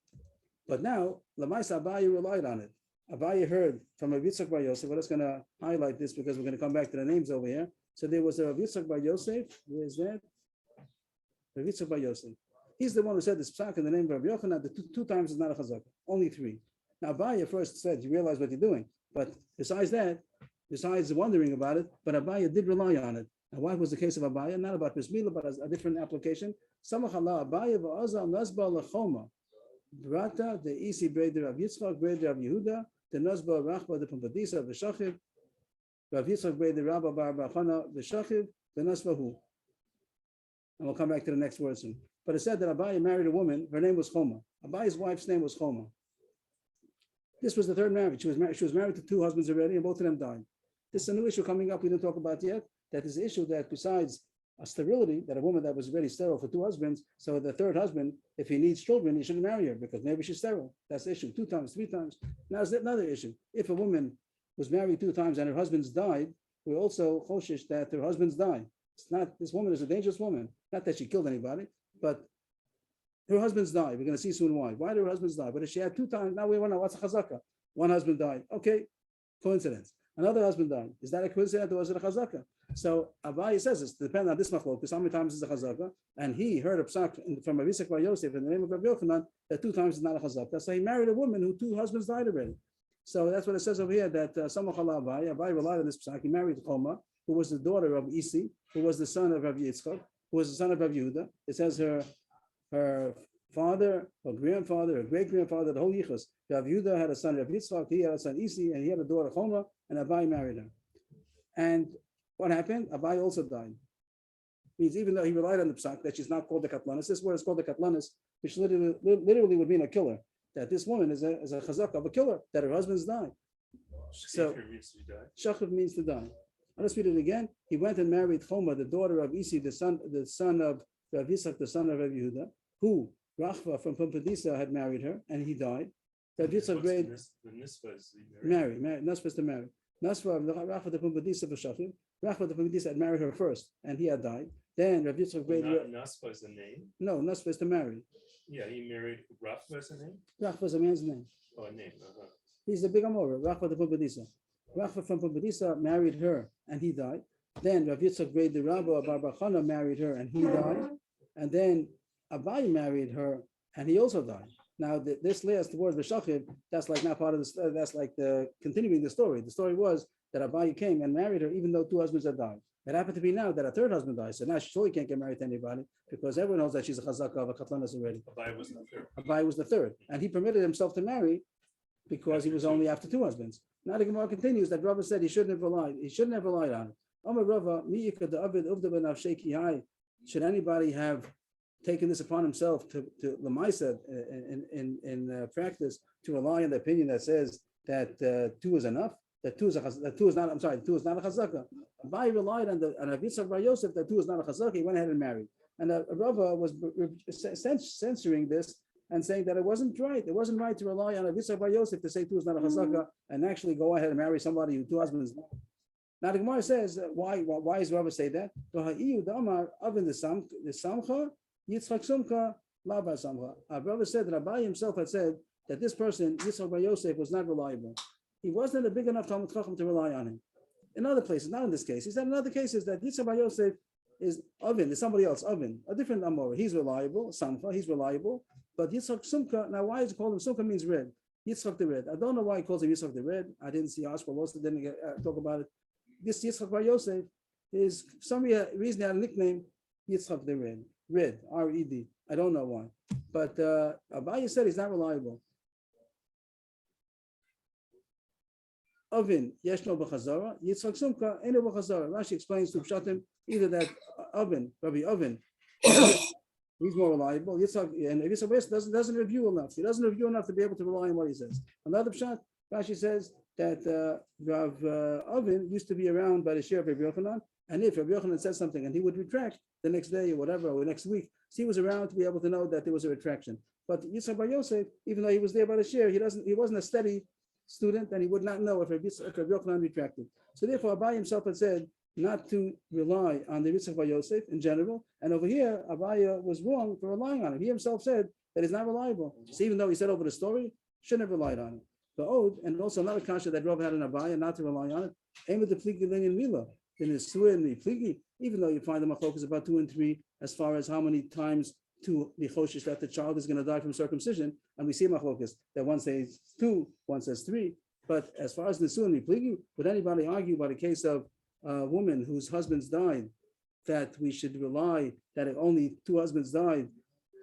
But now, Lamaisa Abaye relied on it. Abaye heard from Rav Yitzchak Bar Yosef. We're just going to highlight this because we're going to come back to the names over here. So there was a Rav Yitzchak Bar Yosef. Where is that? Rav Yitzchak Bar Yosef. He's the one who said this psak in the name of Rabbi Yochanan. The 2 times is not a chazaka. Only 3. Now, Abaya first said, you realize what you're doing. But besides that, besides wondering about it, but Abaya did rely on it. And what was the case of Abaya? Not about Bismillah, but a different application. Samachallah Abaya va'azal nasba lechoma. Brata the isi breder of Yitzchak, breder of Yehuda, the nasba rachba the Pumbadisa, the Shachiv, Rav Yitzchak breder Rabba bar Bachana, the Shachiv, the nasba hu. And we'll come back to the next word soon. But it said that Abaya married a woman, her name was Choma. Abaya's wife's name was Choma. This was the third marriage. She was married to two husbands already, and both of them died. This is a new issue coming up we didn't talk about yet. That is the issue that besides a sterility, that a woman that was already sterile for two husbands, so the third husband, if he needs children, he shouldn't marry her because maybe she's sterile. That's the issue. 2 times, 3 times. Now there's another issue. If a woman was married 2 times and her husbands died, we're also choshish that her husbands die. It's not, this woman is a dangerous woman. Not that she killed anybody, but her husbands died. We're going to see soon why. Why did her husbands die? But if she had 2 times, now we want to know what's a chazaka. One husband died. Okay, coincidence. Another husband died. Is that a coincidence or was it a chazaka? So Abaye says this, depending on this machlokus, how many times is a chazaka? And he heard a psak from Rabbi Yisrael bar Yosef in the name of Rabbi Yochanan that 2 times is not a chazaka. So he married a woman who 2 husbands died already. So that's what it says over here, that Samachallah Abaye relied on this psak. He married Choma, who was the daughter of Isi, who was the son of Rabbi Yitzchak, who was the son of Rabbi Yehuda. It says her father, her grandfather, her great-grandfather, the whole yichus. Rabbi Yehuda had a son, Rabbi Yitzchak, he had a son, Isi, and he had a daughter, Choma, and Abaye married her. And what happened? Abaye also died. Means even though he relied on the psak that she's not called the katlanis, this word is called the katlanis, which literally would mean a killer. That this woman is a chazak of a killer, that her husbands died. So, Shachav means to die. Let's read it again. He went and married Choma, the daughter of Isi, the son of Rav Yitzchak, the son of Rav Yehuda, who Rachva from Pumbadisa had married her, and he died. Rav Yitzchak married. Not supposed to marry. Nasva Rachva the Pumbadisa v'Shachim. Rachva the Pumbadisa had married her first, and he had died. Then Rav Yitzchak married. Nasva is the name. No, Nasva is to marry. Yeah, he married Rachva as a name. Rachva is a man's name. Oh, a name. He's the big Amora, Rachva the Pumbadisa. Rachva from Pumbadisa married her, and he died. Then Rav Yitzchak Grade the Rabba bar Bachana married her, and he died. And then Abaye married her, and he also died. Now, this last word, V'Shachiv, that's like not part of the. That's like the continuing the story. The story was that Abaye came and married her, even though 2 husbands had died. It happened to be now that a 3rd husband died. So now she surely can't get married to anybody because everyone knows that she's a chazaka of a katlanas already. Abaye was the 3rd. Abaye was the 3rd, and he permitted himself to marry because he was only after 2 husbands. Now the Gemara continues that Rava said he shouldn't have relied. He shouldn't have relied on it. Amar Rava, should anybody have taken this upon himself to Lamaisa in practice to rely on the opinion that says that 2 is enough, that 2 is not a chazaka. Abaye relied on Rav Yitzchak bar Yosef that 2 is not a chazaka. He went ahead and married, and Rava was censoring this and saying that it wasn't right. It wasn't right to rely on Rav Yitzchak bar Yosef to say 2 is not a chazaka and actually go ahead and marry somebody who 2 husbands. Now the Gemara says why does Rava say that? Yitzchak Sumka, Laba Samcha. Our brother said that Abaye himself had said that this person, Yitzchak bar Yosef, was not reliable. He wasn't a big enough Talmud Chacham to rely on him. In other places, not in this case. He said in other cases that Yitzchak bar Yosef is Oven, there's somebody else, Oven, a different Amor. He's reliable, Samcha, he's reliable. But Yitzchak Sumka, now why is it called him? Sumka means red. Yitzchak the red. I don't know why he calls him Yitzchak the red. I didn't see Ashbal also didn't talk about it. This Yitzchak bar Yosef is some reason he had a nickname, Yitzchak the red. Red, R-E-D. I don't know why. But Abaye said he's not reliable. Ovin, Yeshno b'chazara, Yitzchak Sumka, Eno b'chazara. Rashi explains to Pshatim either that Ovin, Rabbi Ovin, he's more reliable. Yitzchak, and Yitzchak doesn't review enough. He doesn't review enough to be able to rely on what he says. Another Pshat, Rashi says that Rav Ovin used to be around by the share of Rabbi Yochanan, and if Rabbi Yochanan said something and he would retract the next day or whatever, or next week, so he was around to be able to know that there was a retraction. But Yitzchak bar Yosef, even though he was there by the share, he wasn't a steady student, and he would not know if Rabbi Yochanan retracted. So therefore, Abaye himself had said not to rely on the Yitzchak bar Yosef in general. And over here, Abaye was wrong for relying on him. He himself said that he's not reliable. So even though he said over the story, shouldn't have relied on it. The Ode, and also another kasha that Rav had in Abaye, not to rely on it, aim at the pligi linyan mila. In his suah and the pligi, even though you find the machlokas about 2 and 3 as far as how many times to be choshish that the child is going to die from circumcision, and we see machlokas that one says 2, one says 3. But as far as Nisuin Mipligi, would anybody argue about a case of a woman whose husbands died that we should rely that if only 2 husbands died,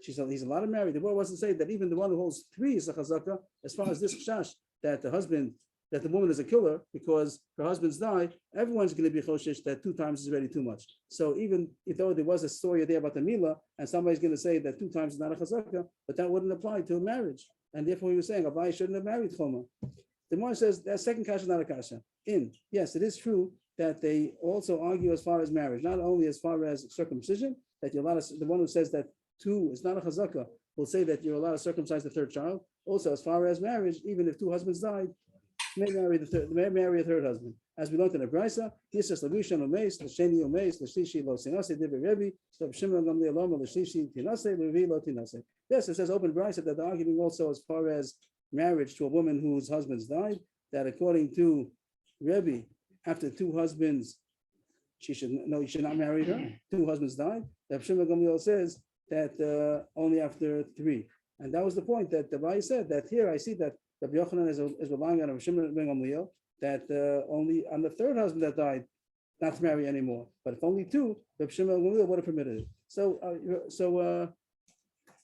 he's allowed to marry? The Torah wasn't saying that even the one who holds 3 is a chazaka. As far as this chash that the woman is a killer because her husbands died, everyone's going to be choshish that 2 times is already too much. So even though there was a story there about the Mila, and somebody's going to say that 2 times is not a chazaka, but that wouldn't apply to a marriage. And therefore, he was saying, Abai shouldn't have married Choma. The Gemara says that second kasha is not a kasha. Yes, it is true that they also argue as far as marriage, not only as far as circumcision, that you're allowed to, the one who says that 2 is not a chazaka will say that you're allowed to circumcise the 3rd child. Also, as far as marriage, even if 2 husbands died, may marry a 3rd husband. As we learned in the Brisa, this is Lavishan Omeis, Lasheni Omeis, Lashishi Lo Sinase, Divi Rebbe, Stab Shimon Gamli Aloma, Lashishi Tinase, Levi Lo Tinase. Yes, it says open Brisa that they're arguing also as far as marriage to a woman whose husbands died, that according to Rebbe, after 2 husbands, you should not marry her. 2 husbands died. The Shimon Gamliel says that only after 3. And that was the point that the Bai said that here I see that Rabbi Yochanan is relying on Rabbi Shimon ben Gamliel that only on the 3rd husband that died, not to marry anymore. But if only 2, Rabbi Shimon ben Gamliel would have permitted it. So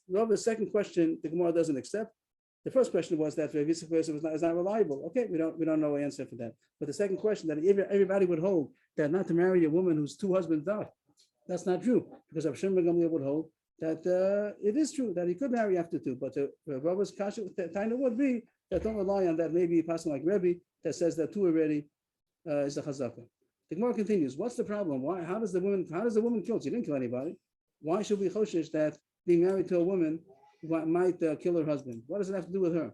Rabbi's second question, the Gemara doesn't accept. The first question was that Rabbi Yitzchak is not reliable. Okay, we don't know an answer for that. But the second question that everybody would hold that not to marry a woman whose 2 husbands died, that's not true, because Rabbi Shimon ben Gamliel would hold that it is true that he could marry after 2. But Rabbi's kasha taina would be that don't rely on that maybe a person like Rebbe that says that 2 already is a chazaka. The Gemara continues. What's the problem? Why? How does the woman kill? She didn't kill anybody. Why should we choshish that being married to a woman might kill her husband? What does it have to do with her?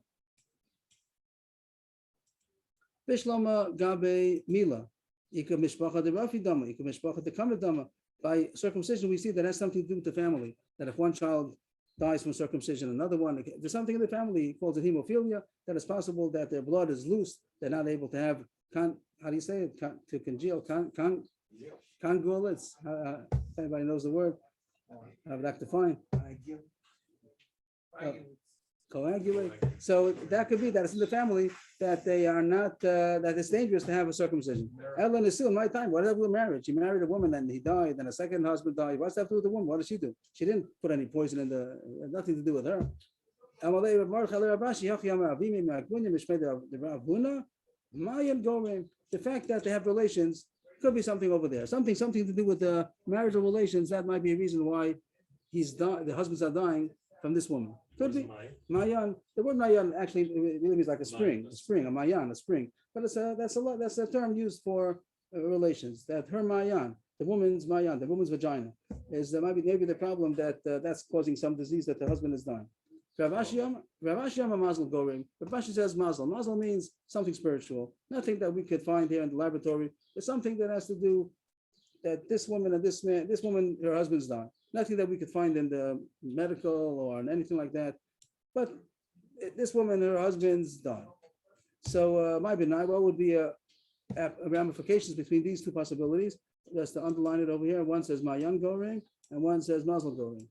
Bishlama gabe mila, ika mishpacha de rafi dama, ika mishpacha de kamer dama. By circumcision, we see that has something to do with the family. That if one child dies from circumcision, another one, there's something in the family, he calls it hemophilia, that it's possible that their blood is loose, they're not able to have, how do you say it, to congeal, congruence, if anybody knows the word, I would have to find. Coagulate. So that could be that it's in the family that they are not, that it's dangerous to have a circumcision. Ellen is still in my time. What does that do with marriage? He married a woman and he died, and a second husband died. What's that have to do with the woman? What does she do? She didn't put any poison in nothing to do with her. The fact that they have relations could be something over there. Something to do with the marital relations. That might be a reason why the husbands are dying from this woman. Could be Mayan. The word Mayan actually really means like a spring, a Mayan, a spring. But that's a term used for relations. That her Mayan, the woman's Mayan, the woman's vagina, is maybe the problem that that's causing some disease that the husband is dying. Rav Ashi Mazel Gorim. Rav Ashi says Mazel. Mazel means something spiritual. Nothing that we could find here in the laboratory. It's something that has to do that this woman and this man, this woman, her husband's died. Nothing that we could find in the medical or anything like that. But this woman, her husband's died. So my benai, what would be ramifications between these 2 possibilities? Just to underline it over here. One says Mayan Goring and one says Mazel Goring.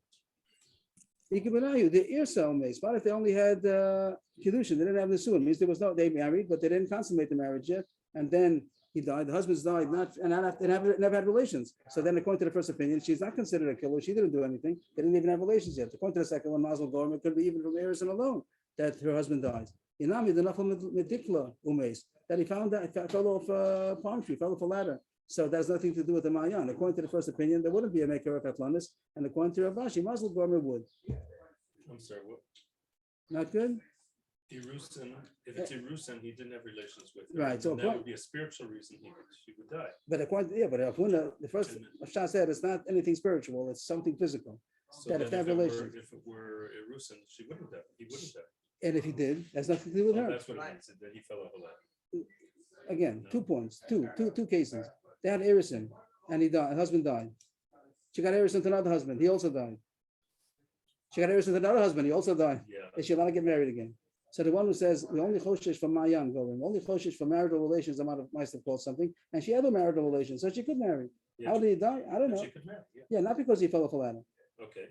The ear cell mace. What if they only had Kiddushin? They didn't have Nisuin. Means they married, but they didn't consummate the marriage yet. And then he died. The husbands died, never had relations. So then, according to the first opinion, she's not considered a killer. She didn't do anything. They didn't even have relations yet. According to the second one, Mazel Gorim, it could be even from Erison alone that her husband dies. Inami the Nafal Medikla Umes, that he found that fell off a palm tree, fell off a ladder. So that has nothing to do with the Mayan. According to the first opinion, there wouldn't be a maker of Atlantis, and according to Rav Ashi, Mazel Gorim would. I'm sorry, what? Not good? Erusin, if it's Erusin, he didn't have relations with her. Right, so that would be a spiritual reason she would die. But according, but the first Shah said it's not anything spiritual; it's something physical. So that if they have relations, if it were Erusin, she wouldn't die. He wouldn't die. And if he did, that's nothing to do with her. That's what it means, that he fell off a ladder. Again, 2 points, two cases. They had Erison, and he died. Her husband died. She got Erison to another husband. He also died. She got Erison to another husband. He also died. Yeah. And she allowed to get married again. So the one who says we only choshish for Mayan going, only choshish for marital relations, I might have called something, and she had no marital relations, so she could marry. Yeah, How did he die? I don't know. She could marry, yeah. Yeah, not because he fell off a ladder. Okay.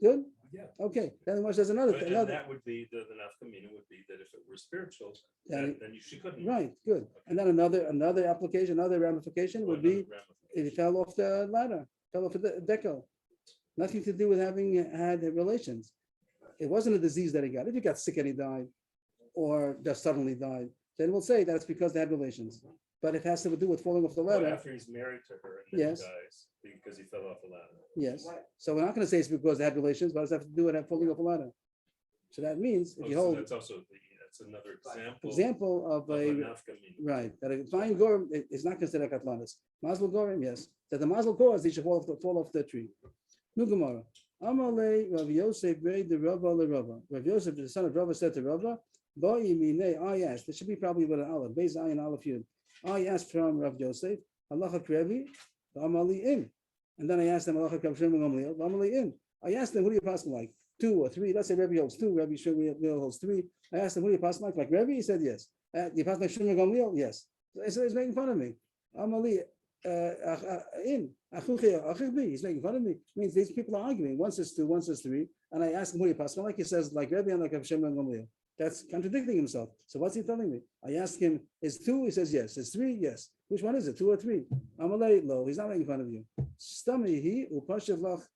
Good? Yeah. Okay, then there's another, And another, that would be, the nafkamina would be that if it were spiritual, then- then she couldn't. right, good. And then another application, another ramification would be if he fell off the ladder, fell off the decal. Nothing to do with having had relations. It wasn't a disease that he got. If he got sick and he died, or just suddenly died, then we'll say that's because they had relations. But it has to do with falling off the Well, ladder. after he's married to her and then he Yes. dies because he fell off the ladder. Yes. So we're not going to say it's because they had relations, but it has to do with falling off a ladder. So that means if Oh, you so hold that's also that's another example of of a a nafkamina. right that a fine gorim is not considered katlanis. Mazel gorim, yes. That the mazel gorim he should fall off the tree. Nu Gemara. Amalei Rav Yosef made the Rava le Rava. Rav Yosef, the son of Rava, said to Rava, I asked. There should be probably with an aleph, Beis Ayin aleph Yud. I asked from Rav Yosef, Halacha Krevi, Amali in. And then I asked them, Halacha Krevi, Amali in. I asked them, who do you pass like? 2 or 3? Let's say Rebbe holds 2, Rebbe Shmuel holds 3. I asked him, who do you pass like? Like Rebbe? He said yes. You pass like Shmuel Gamliel? Yes. So he's making fun of me. Amali in. He's making fun of me. Means these people are arguing. One says 2, one says 3. And I asked him, who do you pass like? He says, like Rebbe and like Shmuel Gamliel. That's contradicting himself. So what's he telling me? I asked him, is 2? He says yes. Is 3? Yes. Which one is it? 2 or 3? Amalei lo. He's not making fun of you. Stami he upashev lach.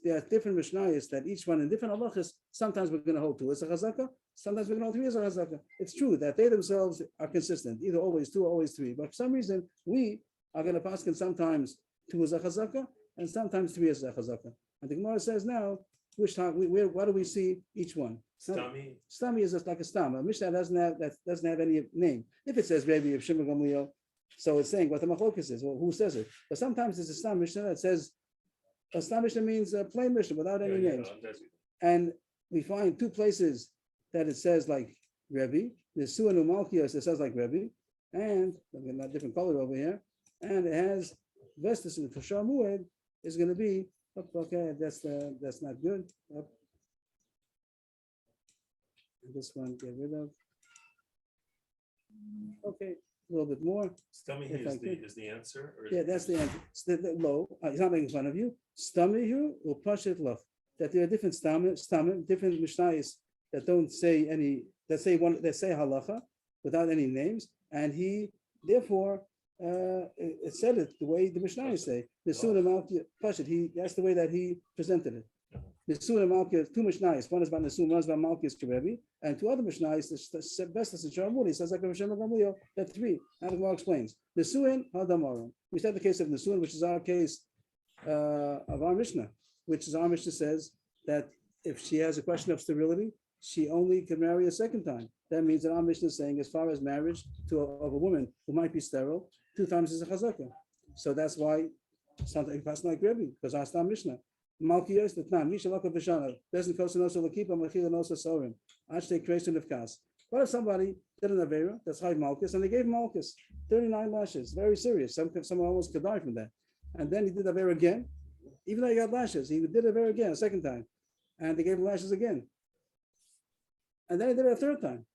There are different mishnayos that each one in different halachas. Sometimes we're going to hold 2 as a chazaka. Sometimes we're going to hold 3 as a chazaka. It's true that they themselves are consistent, either always 2 or always 3. But for some reason, we are going to pass sometimes 2 as a chazaka and sometimes 3 as a chazaka. And the Gemara says now, which time? What do we see each one? Stami is just like a stam. A mishnah doesn't have any name. If it says Rebbe of Shimon Gamliel, so it's saying what the machlokas is. Well, who says it? But sometimes it's a stam mishnah that says. A stam mishnah means a plain mishnah without any names. And we find 2 places that it says like Rebbe. There's Suan Umalkios that says like Rebbe, and a different color over here. And it has Vestus in the Tashar Mued is going to be okay. That's not good. This one get rid of. Okay, a little bit more. Stami is the answer. Or Yeah, that's the answer. Low. He's not making fun of you. Stamihu will push it love. That there are different different mishnayos that don't say any. That say halacha without any names, and he therefore it said it the way the mishnayos say. The Sunnah Malki push it. That's the way that he presented it. The Sunnah Malki 2 mishnayos. One is about Nesuin, one is about Malki's Kerevi, and 2 other mishnayos. The best is the Sharamuni. Says like Hashem Gamliel. That 3. Now the Gemara explains. Nesuin Hadamaron. We said the case of Nesuin, which is our case of our Mishnah, which is our Mishnah says that if she has a question of sterility, she only can marry a second time. That means that our Mishnah is saying as far as marriage of a woman who might be sterile, 2 times is a chazaka. So that's why something you pass like Rebbe, because our Stam Mishnah. Malkiyos the time, Mishalaka Vishana, doesn't cost also Lakipa, Machila Nosa Sorim. Ashte creation of Kas. What if somebody did an Avera, that's high Malchus, and they gave Malchus 39 lashes, very serious. Someone almost could die from that. And then he did Avera again, even though he got lashes, he did Avera again a second time, and they gave him lashes again. And then he did it a 3rd time.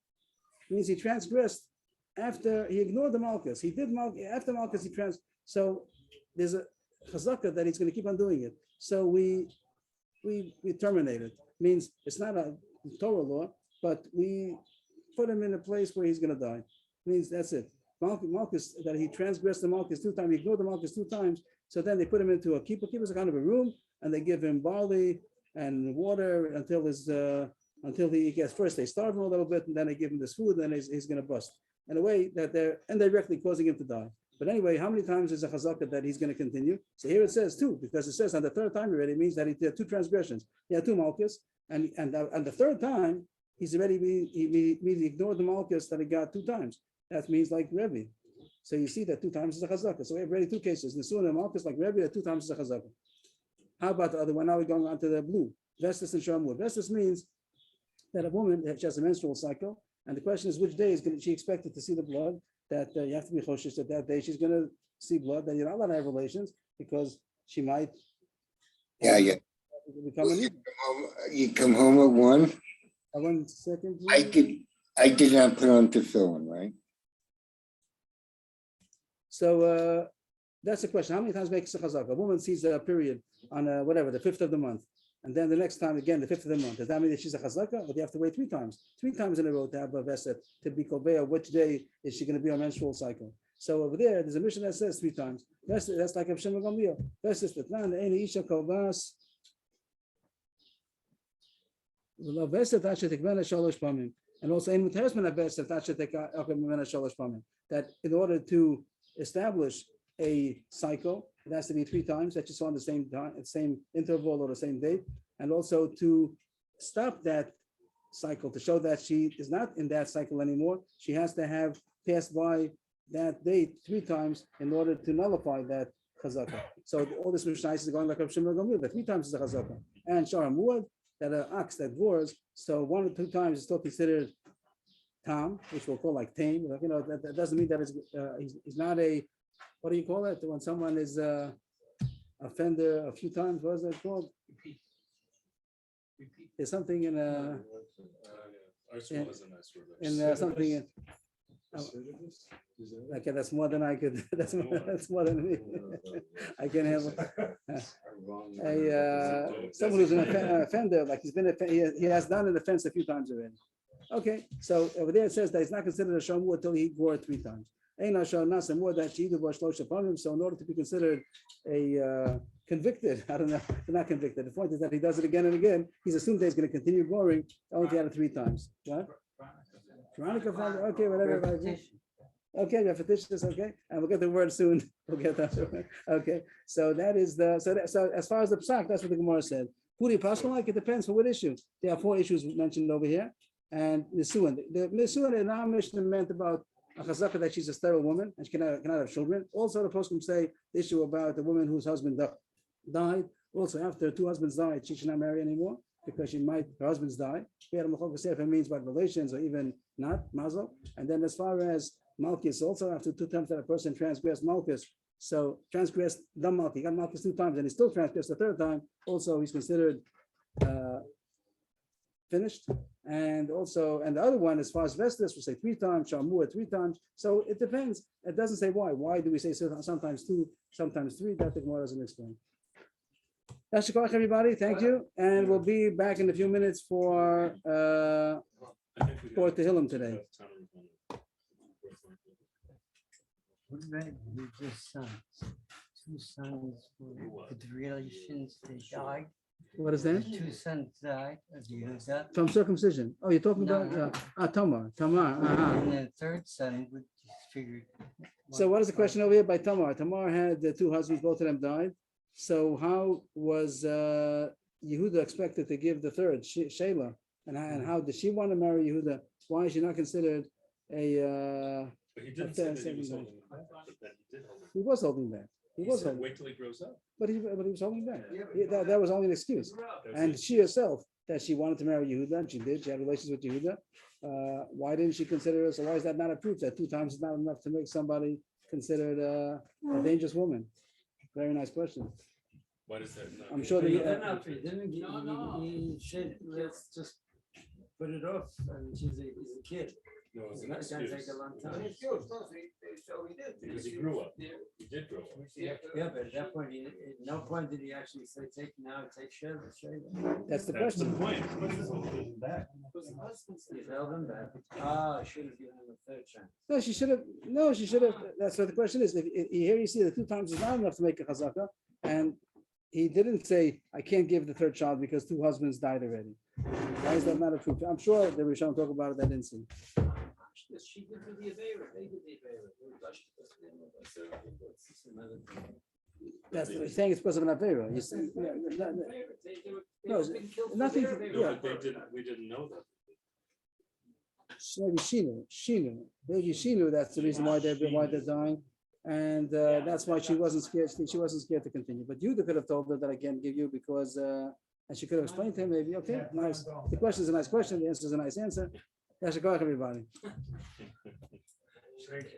It means he transgressed after he ignored the Malchus. He did Malchus, after Malchus, so there's a chazaka that he's going to keep on doing it. So we terminate it. Means it's not a Torah law, but we put him in a place where he's going to die. Means that's it. Malchus, that he transgressed the Malchus 2 times, he ignored the Malchus 2 times. So then they put him into a kippah. Kippah is a kind of a room, and they give him barley and water until he gets, first they starve him a little bit, and then they give him this food, and then he's going to bust. In a way that they're indirectly causing him to die. But anyway, how many times is a chazaka that he's going to continue? So here it says 2, because it says on the 3rd time already, it means that he did 2 transgressions. He had 2 malchus, and the 3rd time, he's already he ignored the malchus that he got 2 times. That means like Rebbe. So you see that 2 times is a chazaka. So we have already 2 cases. The Sunnah and malchus like Rebbe, that 2 times is a chazaka. How about the other one? Now we're going on to the blue. Vestus and Shamur. Vestus means that a woman, she has a menstrual cycle, and the question is which day is she expected to see the blood, that you have to be choshesh that day she's going to see blood, that you're not allowed to have relations because she might become a You come home at 1. 1 second, please. I did not put on tefillin, right? So that's the question. How many times makes a chazaka? A woman sees a period on whatever, the 5th of the month. And then the next time, again, the 5th of the month. Does that mean that she's a chazaka, or do you have to wait 3 times? 3 times in a row to have a veset, to be kovea, which day is she going to be on menstrual cycle? So over there's a mission that says 3 times. That's like a Shem Gamliel. That's just the plan. Any isha kovas. And also that in order to establish a cycle, it has to be 3 times that you saw on the same time, same interval or the same date, and also to stop that cycle to show that she is not in that cycle anymore. She has to have passed by that date 3 times in order to nullify that chazaka. So all this Mishnah is going like a Shemar Gamliel, that 3 times is a chazaka. And Shara Muad, that an ox that roars, so 1 or 2 times is still considered tam, which we'll call like tame. You know, that doesn't mean that he's not a, what do you call it? When someone is offender a few times, what is that called? Repeat. There's something in Arsenal is a nice word. in something in, okay, that's more than I could. That's more than me. I can handle. Someone who's an offender, like he has done an offense a few times already. Okay, so over there it says that it's not considered a shamur until he wore it 3 times. So in order to be considered a convicted, I don't know, not convicted. The point is that he does it again and again. He's assumed that he's going to continue goring. Only he had it 3 times. What? Veronica, okay, whatever. Okay, repetitious, okay, and we'll get the word soon. We'll get that. Okay, so that is so as far as the psak, that's what the Gemara said. Puri Pascal, like it depends for what issue. There are 4 issues mentioned over here, and Nisuan. The Nisuan in our Mishnah meant about a chazaka that she's a sterile woman and she cannot have children. Also, the poskim say the issue about the woman whose husband died. Also, after 2 husbands died, she should not marry anymore because her husbands die. We had a machlokas if it means by relations or even not mazel. And then as far as Malchus, also after 2 times that a person transgressed Malchus, so transgressed the Malchus, he got Malchus 2 times and he still transgressed the 3rd time, also he's considered finished. And the other one, as far as Vestas, we say 3 times, Shamua 3 times. So it depends. It doesn't say why. Why do we say sometimes 2, sometimes 3? That the Gemara doesn't explain. That's the call, everybody. Thank you. And we'll be back in a few minutes for Tehillim today. What about religious sons? 2 sons with relations, they died. What is that? 2 sons died of Yehuda. From circumcision. Oh, you're talking about Tamar. And the 3rd son would figure. So what is the question over here by Tamar? Tamar had 2 husbands, both of them died. So how was Yehuda expected to give the 3rd, Sheila? And how did she want to marry Yehuda? Why is she not considered a? But he didn't say that he was holding back, but then he did hold it. He was holding back. He was said, holding, wait till he grows up. but he was holding back. That was only an excuse. And she herself, that she wanted to marry Yehuda, and she did. She had relations with Yehuda. Why didn't she consider us? Or why is that not a proof that 2 times is not enough to make somebody considered a dangerous woman? Very nice question. Why does that not? I'm sure that. He said, let's just put it off. I mean, he's a kid. No, it's It's an not gonna excuse. take a long time. So he did. Because he grew up. He did grow up. Yeah, but at that point, at no point did he actually say, take Sheva. That's the That's the question. point. But he's holding him back. He held him back. Ah, I should have given him a 3rd chance. No, she should have. No, she should have. That's what the question is. If here you see that 2 times is not enough to make a chazaka, and he didn't say, I can't give the 3rd child because 2 husbands died already. Why is that not a proof? I'm sure that we shall talk about it. I didn't see. She did the Avera, they did the Avera. That's saying it's because of an avera. You see, no, nothing. No, Yeah, but we didn't know that. maybe she knew. Maybe she knew that's the reason why they're dying, and that's why she wasn't scared. She wasn't scared to continue. But Yehuda could have told her that I can't give you because, and she could have explained to him maybe. Okay, nice. The question is a nice question. The answer is a nice answer. That's a go, everybody.